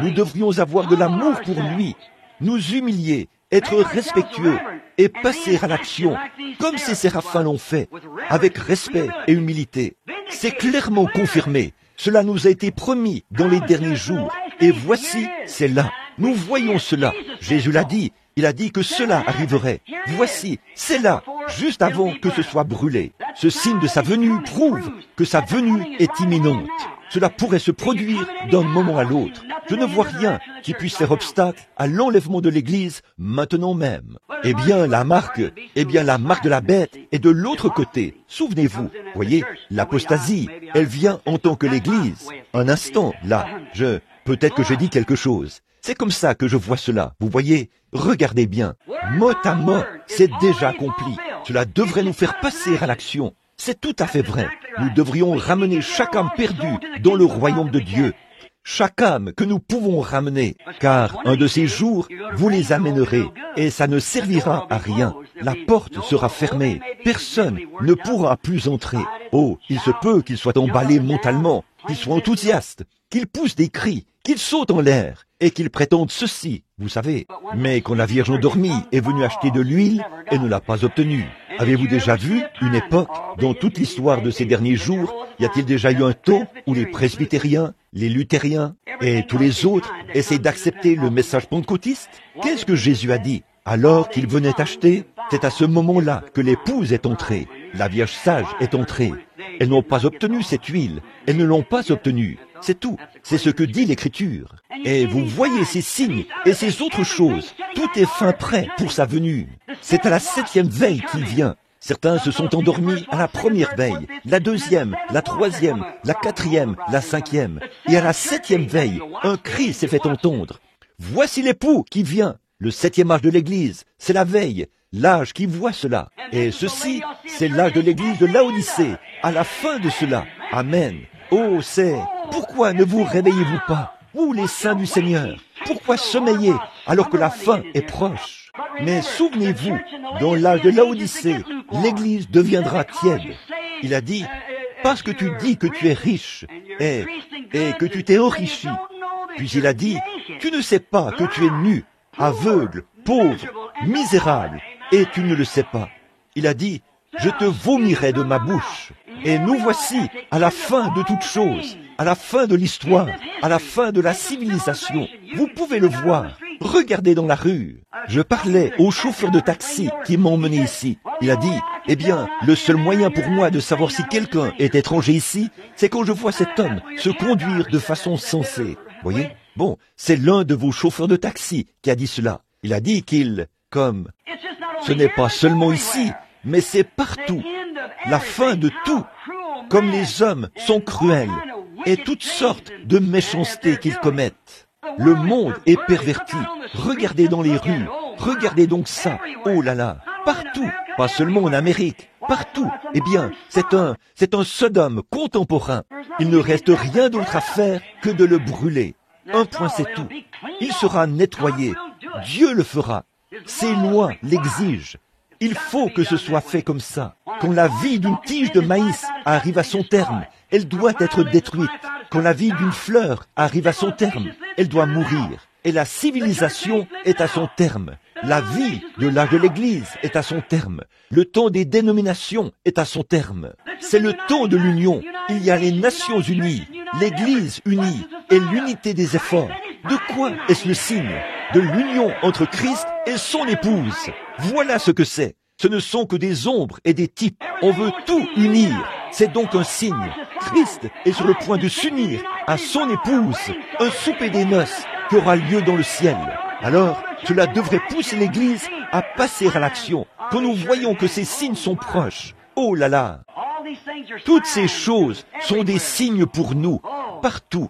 Nous devrions avoir de l'amour pour lui, nous humilier, être respectueux et passer à l'action, comme ces séraphins l'ont fait, avec respect et humilité. C'est clairement confirmé. Cela nous a été promis dans les derniers jours. Et voici, c'est là. Nous voyons cela. Jésus l'a dit. Il a dit que cela arriverait. Voici, c'est là, juste avant que ce soit brûlé. Ce signe de sa venue prouve que sa venue est imminente. Cela pourrait se produire d'un moment à l'autre. Je ne vois rien qui puisse faire obstacle à l'enlèvement de l'Église maintenant même. Eh bien, la marque de la bête est de l'autre côté. Souvenez-vous, voyez, l'apostasie, elle vient en tant que l'Église. Un instant, là, peut-être que j'ai dit quelque chose. C'est comme ça que je vois cela. Vous voyez, regardez bien. Mot à mot, c'est déjà accompli. Cela devrait nous faire passer à l'action. C'est tout à fait vrai. Nous devrions ramener chaque âme perdue dans le royaume de Dieu. Chaque âme que nous pouvons ramener, car un de ces jours, vous les amènerez, et ça ne servira à rien. La porte sera fermée. Personne ne pourra plus entrer. Oh, il se peut qu'ils soient emballés mentalement, qu'ils soient enthousiastes, qu'ils poussent des cris, qu'ils sautent en l'air, et qu'ils prétendent ceci, vous savez. Mais quand la Vierge endormie est venue acheter de l'huile, elle ne l'a pas obtenue. Avez-vous déjà vu une époque, dans toute l'histoire de ces derniers jours, y a-t-il déjà eu un temps où les presbytériens, les luthériens et tous les autres essaient d'accepter le message pentecôtiste? Qu'est-ce que Jésus a dit? Alors qu'il venait acheter, c'est à ce moment-là que l'épouse est entrée. La Vierge sage est entrée. Elles n'ont pas obtenu cette huile. Elles ne l'ont pas obtenue. C'est tout. C'est ce que dit l'Écriture. Et vous voyez ces signes et ces autres choses. Tout est fin prêt pour sa venue. C'est à la 7e veille qu'il vient. Certains se sont endormis à la première veille, la 2e, la 3e, la 4e, la 5e. Et à la 7e veille, un cri s'est fait entendre. Voici l'époux qui vient. Le 7e âge de l'Église, c'est la veille, l'âge qui voit cela. Et ceci, c'est l'âge de l'Église de Laodicée, à la fin de cela. Amen. Oh, c'est... Pourquoi ne vous réveillez-vous pas, vous les saints du Seigneur? Pourquoi sommeiller alors que la fin est proche? Mais souvenez-vous, dans l'âge de Laodicée, l'Église deviendra tiède. Il a dit, parce que tu dis que tu es riche et que tu t'es enrichi. Puis il a dit, tu ne sais pas que tu es nu, aveugle, pauvre, misérable, et tu ne le sais pas. Il a dit, je te vomirai de ma bouche. Et nous voici à la fin de toutes choses, à la fin de l'histoire, à la fin de la civilisation. Vous pouvez le voir. Regardez dans la rue. Je parlais au chauffeur de taxi qui m'a emmené ici. Il a dit, eh bien, le seul moyen pour moi de savoir si quelqu'un est étranger ici, c'est quand je vois cet homme se conduire de façon sensée. Voyez? Bon, c'est l'un de vos chauffeurs de taxi qui a dit cela. Il a dit ce n'est pas seulement ici, mais c'est partout. La fin de tout, comme les hommes sont cruels et toutes sortes de méchancetés qu'ils commettent. Le monde est perverti. Regardez dans les rues. Regardez donc ça. Oh là là. Partout. Pas seulement en Amérique. Partout. Eh bien, c'est un Sodome contemporain. Il ne reste rien d'autre à faire que de le brûler. Un point, c'est tout. Il sera nettoyé. Dieu le fera. Ces lois l'exigent. Il faut que ce soit fait comme ça. Quand la vie d'une tige de maïs arrive à son terme, elle doit être détruite. Quand la vie d'une fleur arrive à son terme, elle doit mourir. Et la civilisation est à son terme. La vie de l'âge de l'Église est à son terme. Le temps des dénominations est à son terme. C'est le temps de l'union. Il y a les Nations unies, l'Église unie et l'unité des efforts. De quoi est-ce le signe? De l'union entre Christ et son épouse. Voilà ce que c'est. Ce ne sont que des ombres et des types. On veut tout unir. C'est donc un signe. Christ est sur le point de s'unir à son épouse. Un souper des noces qui aura lieu dans le ciel. Alors, cela devrait pousser l'Église à passer à l'action. Quand nous voyons que ces signes sont proches. Oh là là! Toutes ces choses sont des signes pour nous, partout.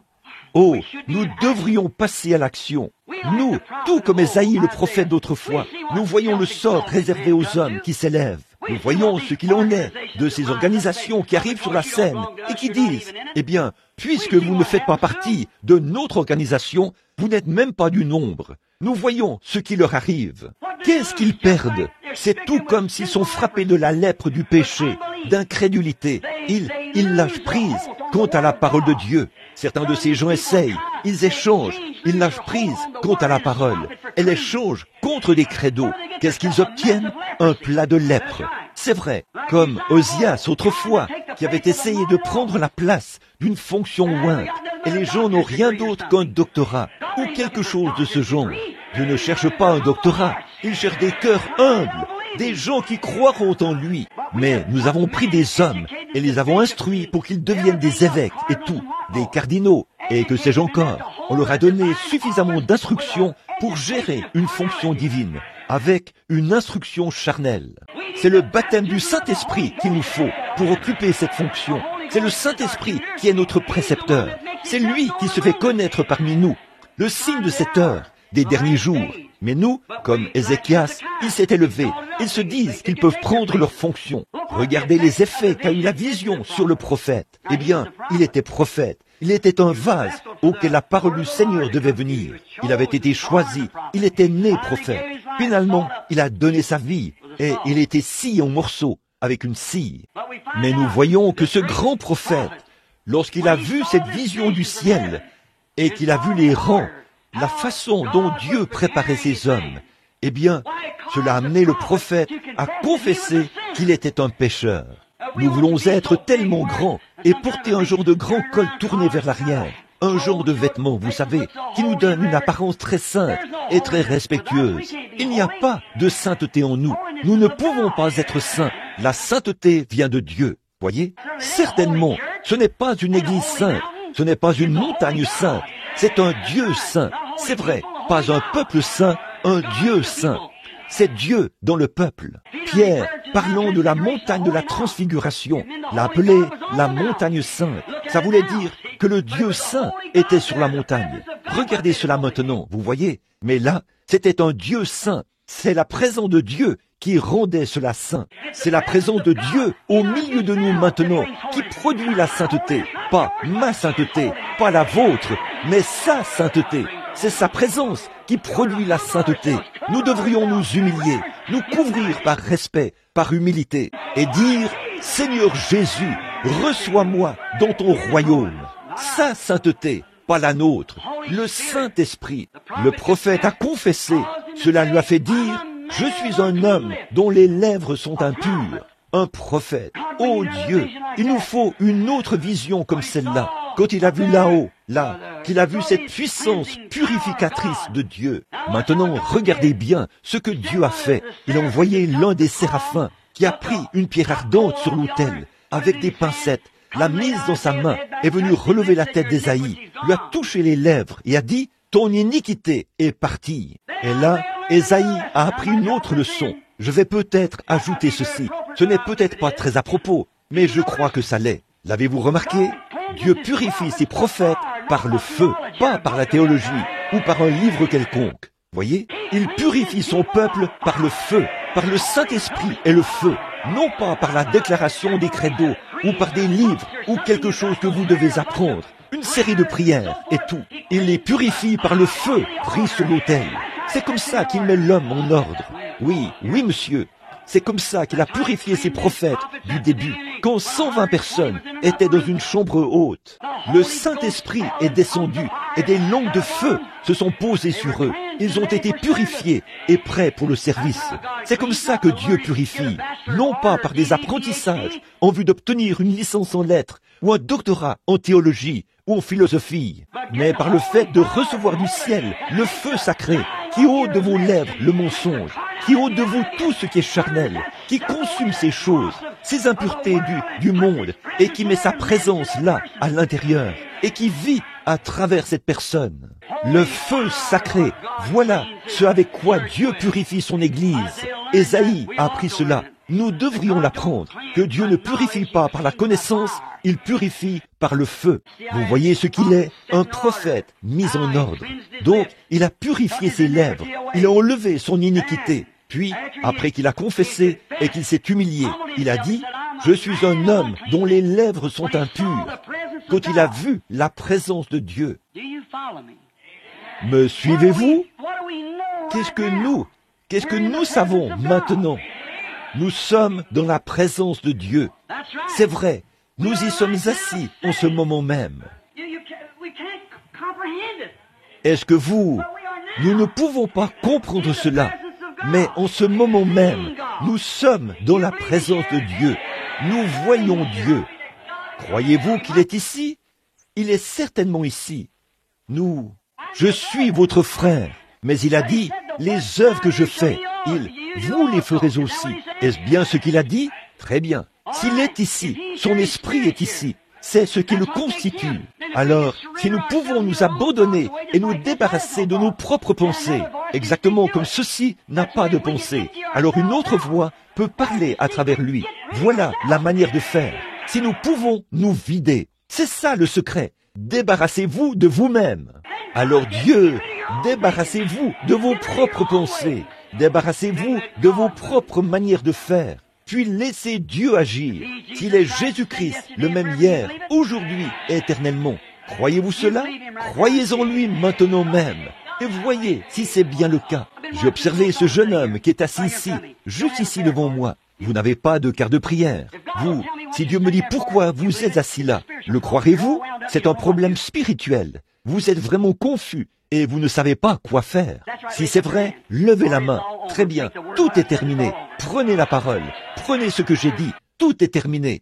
Oh, nous devrions passer à l'action. Nous, tout comme Ésaïe le prophète d'autrefois, nous voyons le sort réservé aux hommes qui s'élèvent. Nous voyons ce qu'il en est de ces organisations qui arrivent sur la scène et qui disent, eh bien, puisque vous ne faites pas partie de notre organisation, vous n'êtes même pas du nombre. Nous voyons ce qui leur arrive. Qu'est-ce qu'ils perdent? C'est tout comme s'ils sont frappés de la lèpre du péché, d'incrédulité. Ils lâchent prise quant à la parole de Dieu. Certains de ces gens essayent, ils échangent, ils lâchent prise quant à la parole. Elles échangent contre des credos. Qu'est-ce qu'ils obtiennent? Un plat de lèpre. C'est vrai, comme Osias autrefois, qui avait essayé de prendre la place d'une fonction ointe. Et les gens n'ont rien d'autre qu'un doctorat ou quelque chose de ce genre. Dieu ne cherche pas un doctorat, il cherche des cœurs humbles, des gens qui croiront en lui. Mais nous avons pris des hommes et les avons instruits pour qu'ils deviennent des évêques et tout, des cardinaux, et que sais-je encore. On leur a donné suffisamment d'instructions pour gérer une fonction divine, avec une instruction charnelle. C'est le baptême du Saint-Esprit qu'il nous faut pour occuper cette fonction. C'est le Saint-Esprit qui est notre précepteur. C'est lui qui se fait connaître parmi nous, le signe de cette heure, des derniers jours. Mais nous, comme Ézéchias, ils s'est élevé. Ils se disent qu'ils peuvent prendre leur fonction. Regardez les effets qu'a eu la vision sur le prophète. Eh bien, il était prophète. Il était un vase auquel la parole du Seigneur devait venir. Il avait été choisi. Il était né prophète. Finalement, il a donné sa vie et il était scié en morceaux avec une scie. Mais nous voyons que ce grand prophète, lorsqu'il a vu cette vision du ciel et qu'il a vu les rangs, la façon dont Dieu préparait ses hommes, eh bien, cela a amené le prophète à confesser qu'il était un pécheur. Nous voulons être tellement grands et porter un genre de grand col tourné vers l'arrière, un genre de vêtement, vous savez, qui nous donne une apparence très sainte et très respectueuse. Il n'y a pas de sainteté en nous. Nous ne pouvons pas être saints. La sainteté vient de Dieu. Voyez? Certainement, ce n'est pas une église sainte, ce n'est pas une montagne sainte, c'est un Dieu saint. C'est vrai, pas un peuple saint, un Dieu saint. C'est Dieu dans le peuple. Pierre, parlant de la montagne de la transfiguration, l'a appelée la montagne sainte. Ça voulait dire que le Dieu saint était sur la montagne. Regardez cela maintenant, vous voyez? Mais là, c'était un Dieu saint. C'est la présence de Dieu qui rendait cela saint. C'est la présence de Dieu au milieu de nous maintenant qui produit la sainteté. Pas ma sainteté, pas la vôtre, mais sa sainteté. C'est sa présence qui produit la sainteté. Nous devrions nous humilier, nous couvrir par respect, par humilité, et dire, Seigneur Jésus, reçois-moi dans ton royaume. Sa sainteté, pas la nôtre, le Saint-Esprit. Le prophète a confessé, cela lui a fait dire, je suis un homme dont les lèvres sont impures. Un prophète. Oh Dieu, il nous faut une autre vision comme celle-là. Quand il a vu là-haut, là, qu'il a vu cette puissance purificatrice de Dieu. Maintenant, regardez bien ce que Dieu a fait. Il a envoyé l'un des séraphins qui a pris une pierre ardente sur l'autel avec des pincettes, l'a mise dans sa main, est venu relever la tête d'Ésaïe, lui a touché les lèvres et a dit, ton iniquité est partie. Et là, Ésaïe a appris une autre leçon. Je vais peut-être ajouter ceci. Ce n'est peut-être pas très à propos, mais je crois que ça l'est. L'avez-vous remarqué? Dieu purifie ses prophètes par le feu, pas par la théologie ou par un livre quelconque. Voyez? Il purifie son peuple par le feu, par le Saint-Esprit et le feu, non pas par la déclaration des credos ou par des livres ou quelque chose que vous devez apprendre, une série de prières et tout. Il les purifie par le feu pris sur l'autel. C'est comme ça qu'il met l'homme en ordre. Oui, oui, monsieur. C'est comme ça qu'il a purifié ses prophètes du début, quand 120 personnes étaient dans une chambre haute. Le Saint-Esprit est descendu et des langues de feu se sont posées sur eux. Ils ont été purifiés et prêts pour le service. C'est comme ça que Dieu purifie, non pas par des apprentissages en vue d'obtenir une licence en lettres ou un doctorat en théologie ou en philosophie, mais par le fait de recevoir du ciel le feu sacré qui ôte de vos lèvres le mensonge, qui ôte de vous tout ce qui est charnel, qui consume ces choses, ces impuretés du monde, et qui met sa présence là, à l'intérieur, et qui vit à travers cette personne. Le feu sacré, voilà ce avec quoi Dieu purifie son Église. Ésaïe a appris cela. Nous devrions l'apprendre, que Dieu ne purifie pas par la connaissance, il purifie par le feu. Vous voyez ce qu'il est, un prophète mis en ordre. Donc, il a purifié ses lèvres, il a enlevé son iniquité. Puis, après qu'il a confessé et qu'il s'est humilié, il a dit, « Je suis un homme dont les lèvres sont impures. » Quand il a vu la présence de Dieu. Me suivez-vous? Qu'est-ce que nous savons maintenant? Nous sommes dans la présence de Dieu. C'est vrai, nous y sommes assis en ce moment même. Est-ce que nous ne pouvons pas comprendre cela, mais en ce moment même, nous sommes dans la présence de Dieu. Nous voyons Dieu. Croyez-vous qu'il est ici? Il est certainement ici. Je suis votre frère. Mais il a dit, les œuvres que je fais, vous les ferez aussi. Est-ce bien ce qu'il a dit? Très bien. S'il est ici, son esprit est ici. C'est ce qui le constitue. Alors, si nous pouvons nous abandonner et nous débarrasser de nos propres pensées, exactement comme ceci n'a pas de pensée, alors une autre voix peut parler à travers lui. Voilà la manière de faire. Si nous pouvons nous vider, c'est ça le secret. Débarrassez-vous de vous-même. Alors Dieu, débarrassez-vous de vos propres pensées. Débarrassez-vous de vos propres manières de faire. Puis laissez Dieu agir. S'il est Jésus-Christ, le même hier, aujourd'hui et éternellement. Croyez-vous cela? Croyez en lui maintenant même. Et voyez si c'est bien le cas. J'ai observé ce jeune homme qui est assis ici, juste ici devant moi. Vous n'avez pas de quart de prière. Si Dieu me dit pourquoi vous êtes assis là, le croirez-vous? C'est un problème spirituel. Vous êtes vraiment confus et vous ne savez pas quoi faire. Si c'est vrai, levez la main. Très bien, tout est terminé. Prenez la parole. Prenez ce que j'ai dit. Tout est terminé.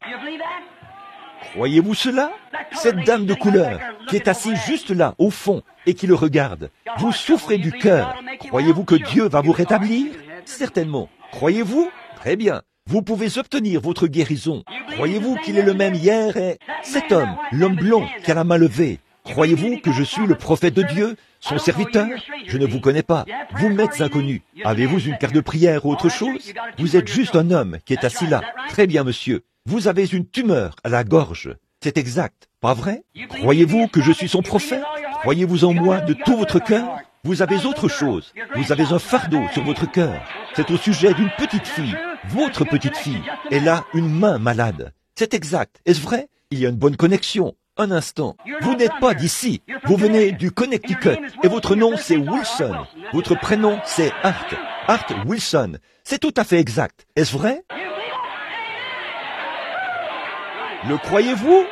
Croyez-vous cela? Cette dame de couleur qui est assise juste là, au fond, et qui le regarde. Vous souffrez du cœur. Croyez-vous que Dieu va vous rétablir? Certainement. Croyez-vous? Très bien. Vous pouvez obtenir votre guérison. Croyez-vous qu'il est le même hier et cet homme, l'homme blanc qui a la main levée? Croyez-vous que je suis le prophète de Dieu, son serviteur? Je ne vous connais pas. Vous m'êtes inconnu. Avez-vous une carte de prière ou autre chose? Vous êtes juste un homme qui est assis là. Très bien, monsieur. Vous avez une tumeur à la gorge. C'est exact, pas vrai? Croyez-vous que je suis son prophète? Croyez-vous en moi de tout votre cœur? Vous avez autre chose. Vous avez un fardeau sur votre cœur. C'est au sujet d'une petite fille. Votre petite fille. Elle a une main malade. C'est exact. Est-ce vrai? Il y a une bonne connexion. Un instant. Vous n'êtes pas d'ici. Vous venez du Connecticut. Et votre nom, c'est Wilson. Votre prénom, c'est Hart. Hart Wilson. C'est tout à fait exact. Est-ce vrai? Le croyez-vous?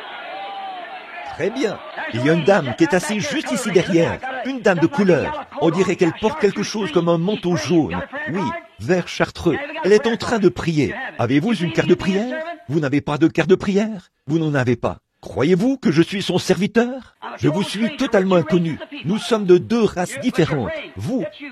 Très bien. Il y a une dame qui est assise juste ici derrière. Une dame de couleur. On dirait qu'elle porte quelque chose comme un manteau jaune. Oui, vert chartreux. Elle est en train de prier. Avez-vous une carte de prière? Vous n'avez pas de carte de prière? Vous n'en avez pas. Croyez-vous que je suis son serviteur? Je vous suis totalement inconnu. Nous sommes de deux races différentes.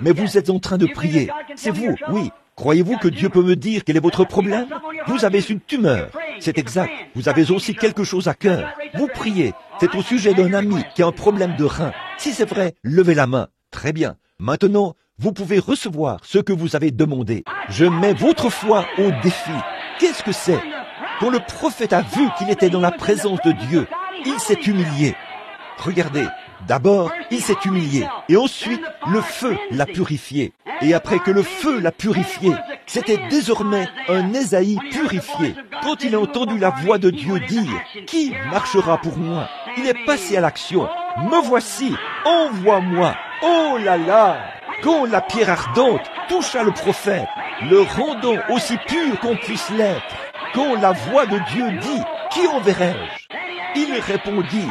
Mais vous êtes en train de prier. C'est vous, oui. Croyez-vous que Dieu peut me dire quel est votre problème? Vous avez une tumeur. C'est exact. Vous avez aussi quelque chose à cœur. Vous priez. C'est au sujet d'un ami qui a un problème de rein. Si c'est vrai, levez la main. Très bien. Maintenant, vous pouvez recevoir ce que vous avez demandé. Je mets votre foi au défi. Qu'est-ce que c'est? Quand le prophète a vu qu'il était dans la présence de Dieu, il s'est humilié. Regardez, d'abord, il s'est humilié, et ensuite, le feu l'a purifié. Et après que le feu l'a purifié, c'était désormais un Ésaïe purifié. Quand il a entendu la voix de Dieu dire « Qui marchera pour moi ?» il est passé à l'action. « Me voici, envoie-moi !» Oh là là! Quand la pierre ardente toucha le prophète, le rendant aussi pur qu'on puisse l'être, quand la voix de Dieu dit, qui enverrai-je? Il répondit,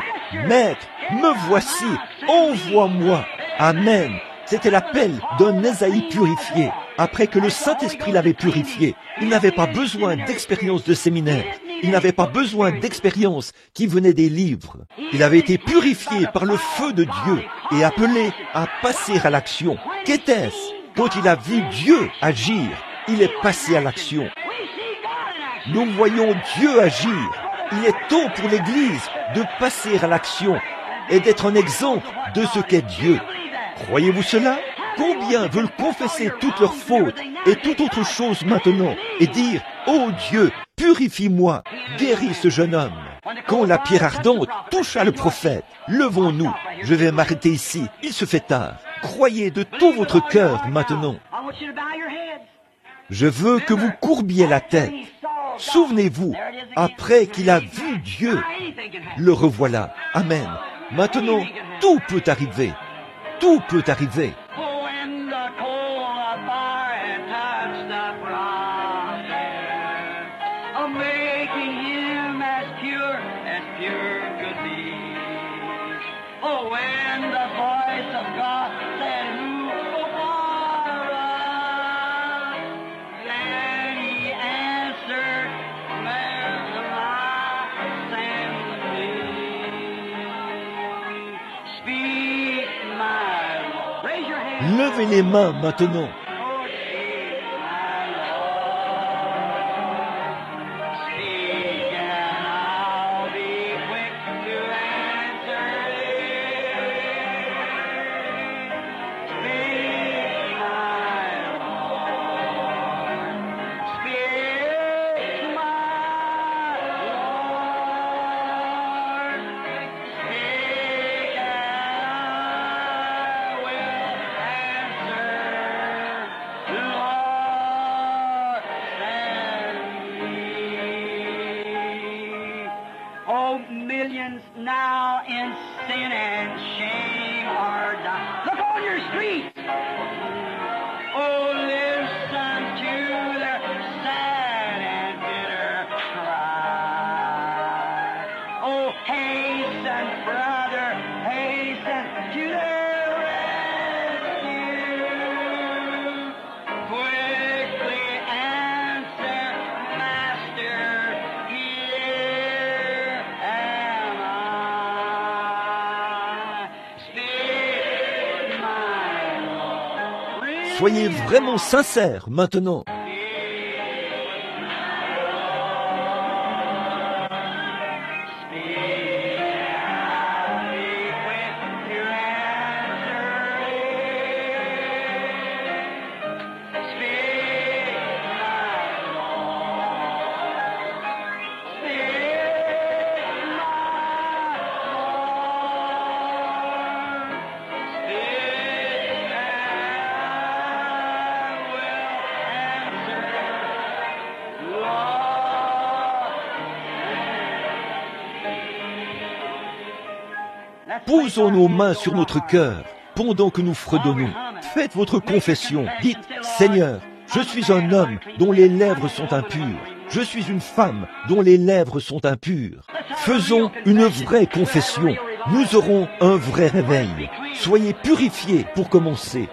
Maître, me voici, envoie-moi. Amen. C'était l'appel d'un Ésaïe purifié. Après que le Saint-Esprit l'avait purifié, il n'avait pas besoin d'expérience de séminaire. Il n'avait pas besoin d'expérience qui venait des livres. Il avait été purifié par le feu de Dieu et appelé à passer à l'action. Qu'était-ce? Quand il a vu Dieu agir, il est passé à l'action. Nous voyons Dieu agir. Il est temps pour l'Église de passer à l'action et d'être un exemple de ce qu'est Dieu. Croyez-vous cela? Combien veulent confesser toutes leurs fautes et toute autre chose maintenant et dire « Oh Dieu, purifie-moi, guéris ce jeune homme ». Quand la pierre ardente toucha le prophète, levons-nous. Je vais m'arrêter ici, il se fait tard. Croyez de tout votre cœur maintenant. Je veux que vous courbiez la tête. Souvenez-vous, après qu'il a vu Dieu, le revoilà. Amen. Maintenant, tout peut arriver. Tout peut arriver. Levez les mains maintenant. Millions now in sin and shame are dying. Look on your streets. Oh, listen to their sad and bitter cry. Oh, hasten, brother, hasten to their rescue. Quickly answer, Master, here am I. Speak, my Lord. Soyez vraiment sincères maintenant. Posons nos mains sur notre cœur pendant que nous fredonnons. Faites votre confession. Dites, Seigneur, je suis un homme dont les lèvres sont impures. Je suis une femme dont les lèvres sont impures. Faisons une vraie confession. Nous aurons un vrai réveil. Soyez purifiés pour commencer.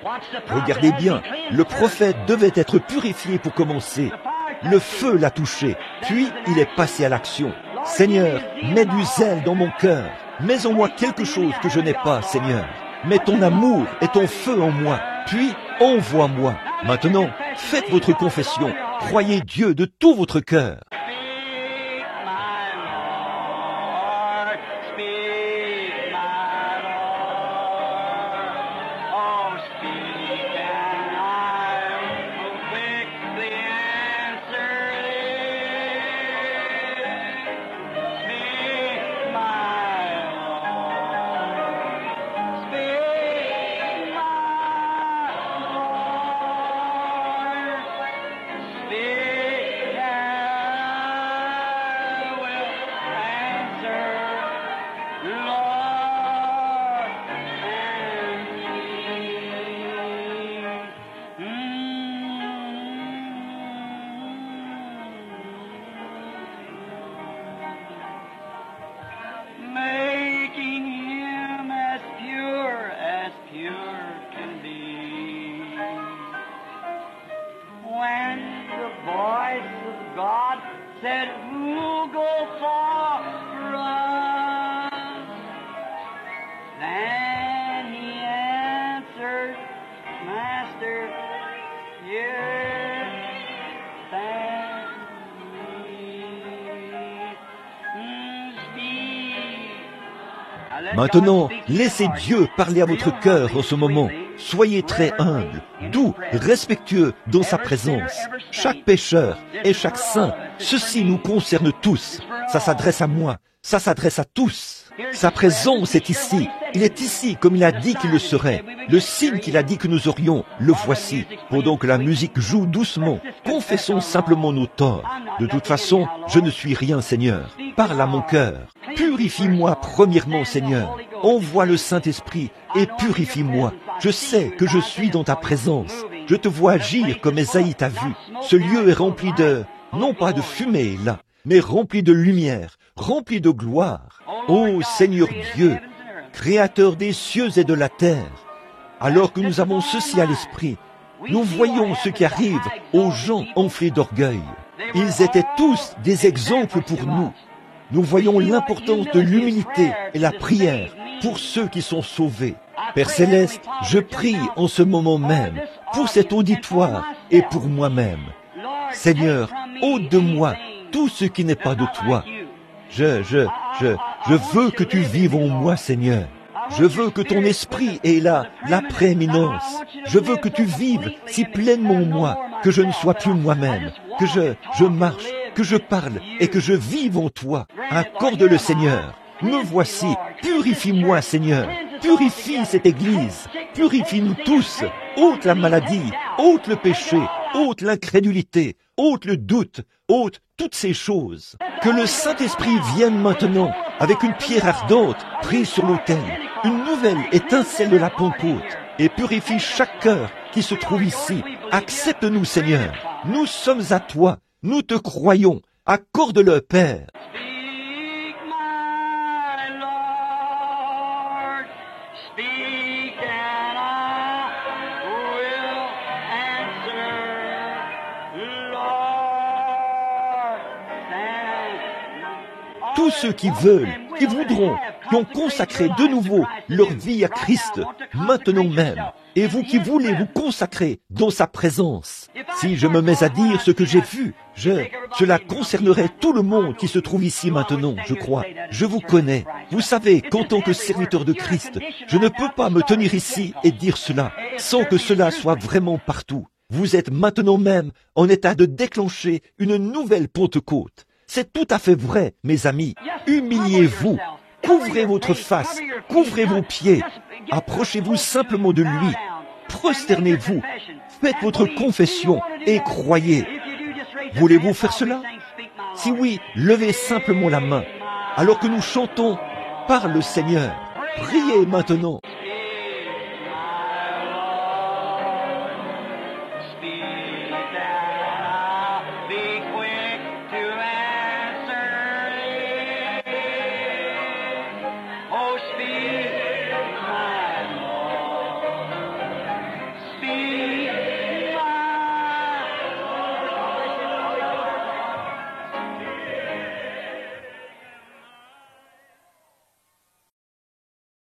Regardez bien, le prophète devait être purifié pour commencer. Le feu l'a touché, puis il est passé à l'action. Seigneur, mets du zèle dans mon cœur. Mets en moi quelque chose que je n'ai pas, Seigneur. Mets ton amour et ton feu en moi, puis envoie-moi. Maintenant, faites votre confession. Croyez Dieu de tout votre cœur. who'll go for us? Then he answered, Master, here stand we. Maintenant, laissez Dieu parler à votre cœur en ce moment. Soyez très humble, doux, respectueux dans sa présence. Chaque pécheur et chaque saint, ceci nous concerne tous. Ça s'adresse à moi, ça s'adresse à tous. Sa présence est ici. Il est ici comme il a dit qu'il le serait. Le signe qu'il a dit que nous aurions, le voici. Pendant que la musique joue doucement, confessons simplement nos torts. De toute façon, je ne suis rien, Seigneur. Parle à mon cœur. Purifie-moi premièrement, Seigneur. Envoie le Saint-Esprit et purifie-moi. Je sais que je suis dans ta présence. Je te vois agir comme Ésaïe t'a vu. Ce lieu est rempli de, non pas de fumée là, mais rempli de lumière, rempli de gloire. Ô Seigneur Dieu, Créateur des cieux et de la terre, alors que nous avons ceci à l'esprit, nous voyons ce qui arrive aux gens enflés d'orgueil. Ils étaient tous des exemples pour nous. Nous voyons l'importance de l'humilité et la prière pour ceux qui sont sauvés. Père Céleste, je prie en ce moment même pour cet auditoire et pour moi-même. Seigneur, ôte de moi tout ce qui n'est pas de toi. Je veux que tu vives en moi, Seigneur. Je veux que ton esprit ait la prééminence. Je veux que tu vives si pleinement en moi, que je ne sois plus moi-même, que je marche, que je parle et que je vive en toi. Accorde-le, Seigneur. Me voici. Purifie-moi, Seigneur. Purifie cette Église. Purifie-nous tous. Ôte la maladie, ôte le péché, ôte l'incrédulité, ôte le doute, ôte toutes ces choses. Que le Saint-Esprit vienne maintenant avec une pierre ardente prise sur l'autel, une nouvelle étincelle de la Pentecôte, et purifie chaque cœur qui se trouve ici. Accepte-nous, Seigneur. Nous sommes à toi. Nous te croyons. Accorde-le, Père. Speak, my Lord, speak, and I will answer, Lord, send. Tous ceux qui veulent, qui voudront, qui ont consacré de nouveau leur vie à Christ, maintenant même, et vous qui voulez vous consacrer dans sa présence. Si je me mets à dire ce que j'ai vu, cela concernerait tout le monde qui se trouve ici maintenant, je crois. Je vous connais. Vous savez qu'en tant que serviteur de Christ, je ne peux pas me tenir ici et dire cela sans que cela soit vraiment partout. Vous êtes maintenant même en état de déclencher une nouvelle Pentecôte. C'est tout à fait vrai, mes amis. Humiliez-vous. Couvrez votre face. Couvrez vos pieds. Approchez-vous simplement de lui. Prosternez-vous. Faites votre confession et croyez. Voulez-vous faire cela? Si oui, levez simplement la main. Alors que nous chantons, parle Seigneur. Priez maintenant.